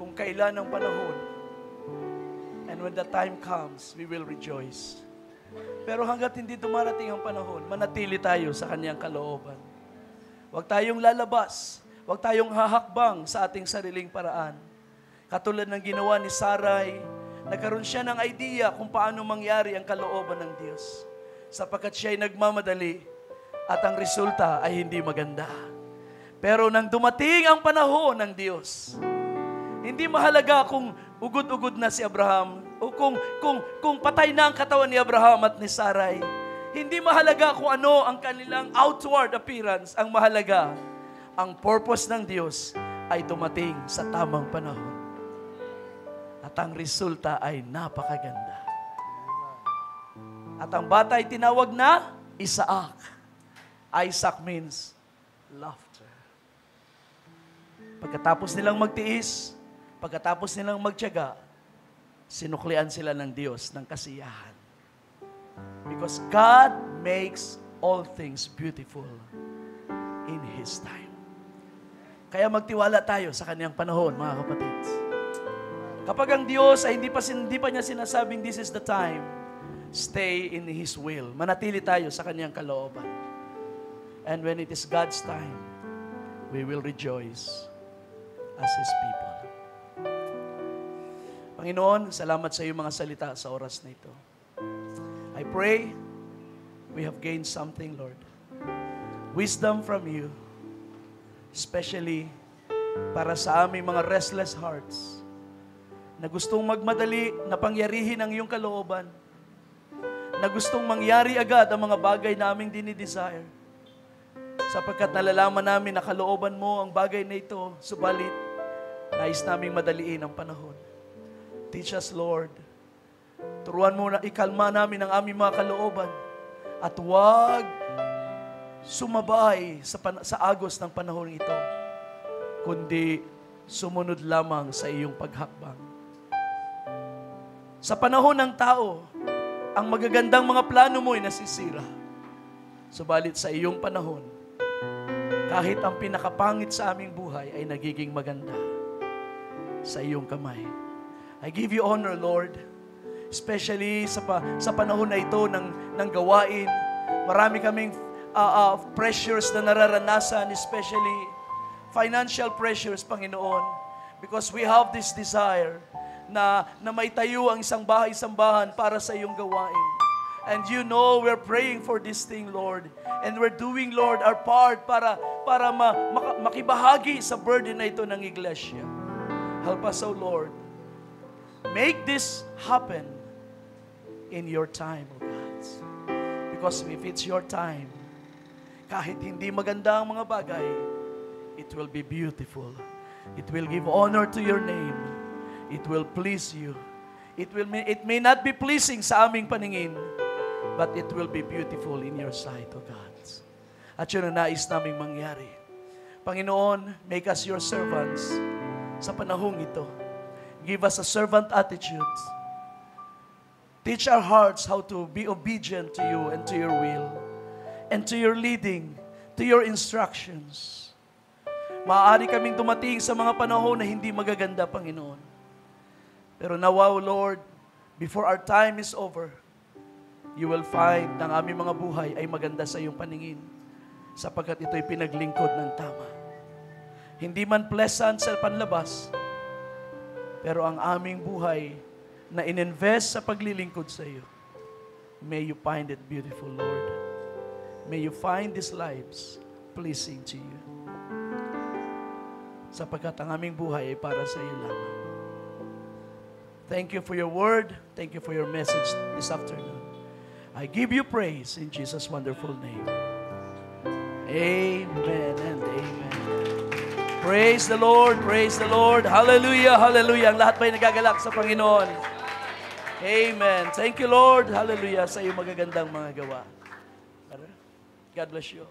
kung kailan ang panahon. And when the time comes, we will rejoice. Pero hanggat hindi dumarating ang panahon, manatili tayo sa Kanyang kalooban. Huwag tayong lalabas. Huwag tayong hahakbang sa ating sariling paraan. Katulad ng ginawa ni Sarai, nagkaroon siya ng idea kung paano mangyari ang kalooban ng Diyos. Sapagkat siya ay nagmamadali at ang resulta ay hindi maganda. Pero nang dumating ang panahon ng Diyos, hindi mahalaga kung ugod-ugod na si Abraham o kung patay na ang katawan ni Abraham at ni Sarai. Hindi mahalaga kung ano ang kanilang outward appearance. Ang mahalaga, ang purpose ng Diyos ay dumating sa tamang panahon. At ang resulta ay napakaganda. At ang bata ay tinawag na Isaac. Isaac means laughter. Pagkatapos nilang magtiis, pagkatapos nilang magtiyaga, sinuklian sila ng Diyos ng kasiyahan. Because God makes all things beautiful in His time. Kaya magtiwala tayo sa Kanyang panahon, mga kapatid. Kapag ang Diyos ay hindi pa niya sinasabing this is the time, stay in His will. Manatili tayo sa Kanyang kalooban. And when it is God's time, we will rejoice as His people. Panginoon, salamat sa iyong mga salita sa oras na ito. I pray we have gained something, Lord. Wisdom from you, especially para sa aming mga restless hearts na gustong magmadali na pangyarihin ang iyong kalooban, na gustong mangyari agad ang mga bagay na aming dinidesire. Sapagkat nalalaman namin na kalooban mo ang bagay na ito, subalit nais naming madaliin ang panahon. Teach us, Lord. Turuan mo na ikalma namin ang aming mga kalooban at huwag sumabay sa agos ng panahon ito, kundi sumunod lamang sa iyong paghakbang. Sa panahon ng tao, ang magagandang mga plano mo ay nasisira. Subalit sa iyong panahon, kahit ang pinakapangit sa aming buhay ay nagiging maganda sa iyong kamay. I give you honor, Lord, especially sa panahon na ito ng gawain. Marami kaming pressures na nararanasan, especially financial pressures, Panginoon, because we have this desire na maitayo ang isang bahay-sambahan para sa iyong gawain. And you know, we're praying for this thing, Lord. And we're doing, Lord, our part para makibahagi sa burden na ito ng iglesia. Help us, O Lord. Make this happen in your time, O God. Because if it's your time, kahit hindi maganda ang mga bagay, it will be beautiful. It will give honor to your name. It will please you. It may not be pleasing sa aming paningin, but it will be beautiful in your sight, O God. At yun ang nais naming mangyari. Panginoon, make us your servants sa panahong ito. Give us a servant attitude. Teach our hearts how to be obedient to you and to your will, and to your leading, to your instructions. Maaari kaming dumating sa mga panahon na hindi magaganda, Panginoon. Pero nawa, Lord, before our time is over, you will find na ang aming mga buhay ay maganda sa iyong paningin, sapagkat ito'y pinaglingkod ng tama. Hindi man pleasant sa panlabas, pero ang aming buhay na ininvest sa paglilingkod sa iyo, may you find it beautiful, Lord. May you find these lives pleasing to you. Sapagkat ang aming buhay ay para sa iyo lamang. Thank you for your word. Thank you for your message this afternoon. I give you praise in Jesus' wonderful name. Amen and amen. Praise the Lord, praise the Lord. Hallelujah, hallelujah. Ang lahat ba'y nagagalak sa Panginoon? Amen. Thank you, Lord. Hallelujah sa iyong magagandang mga gawa. God bless you.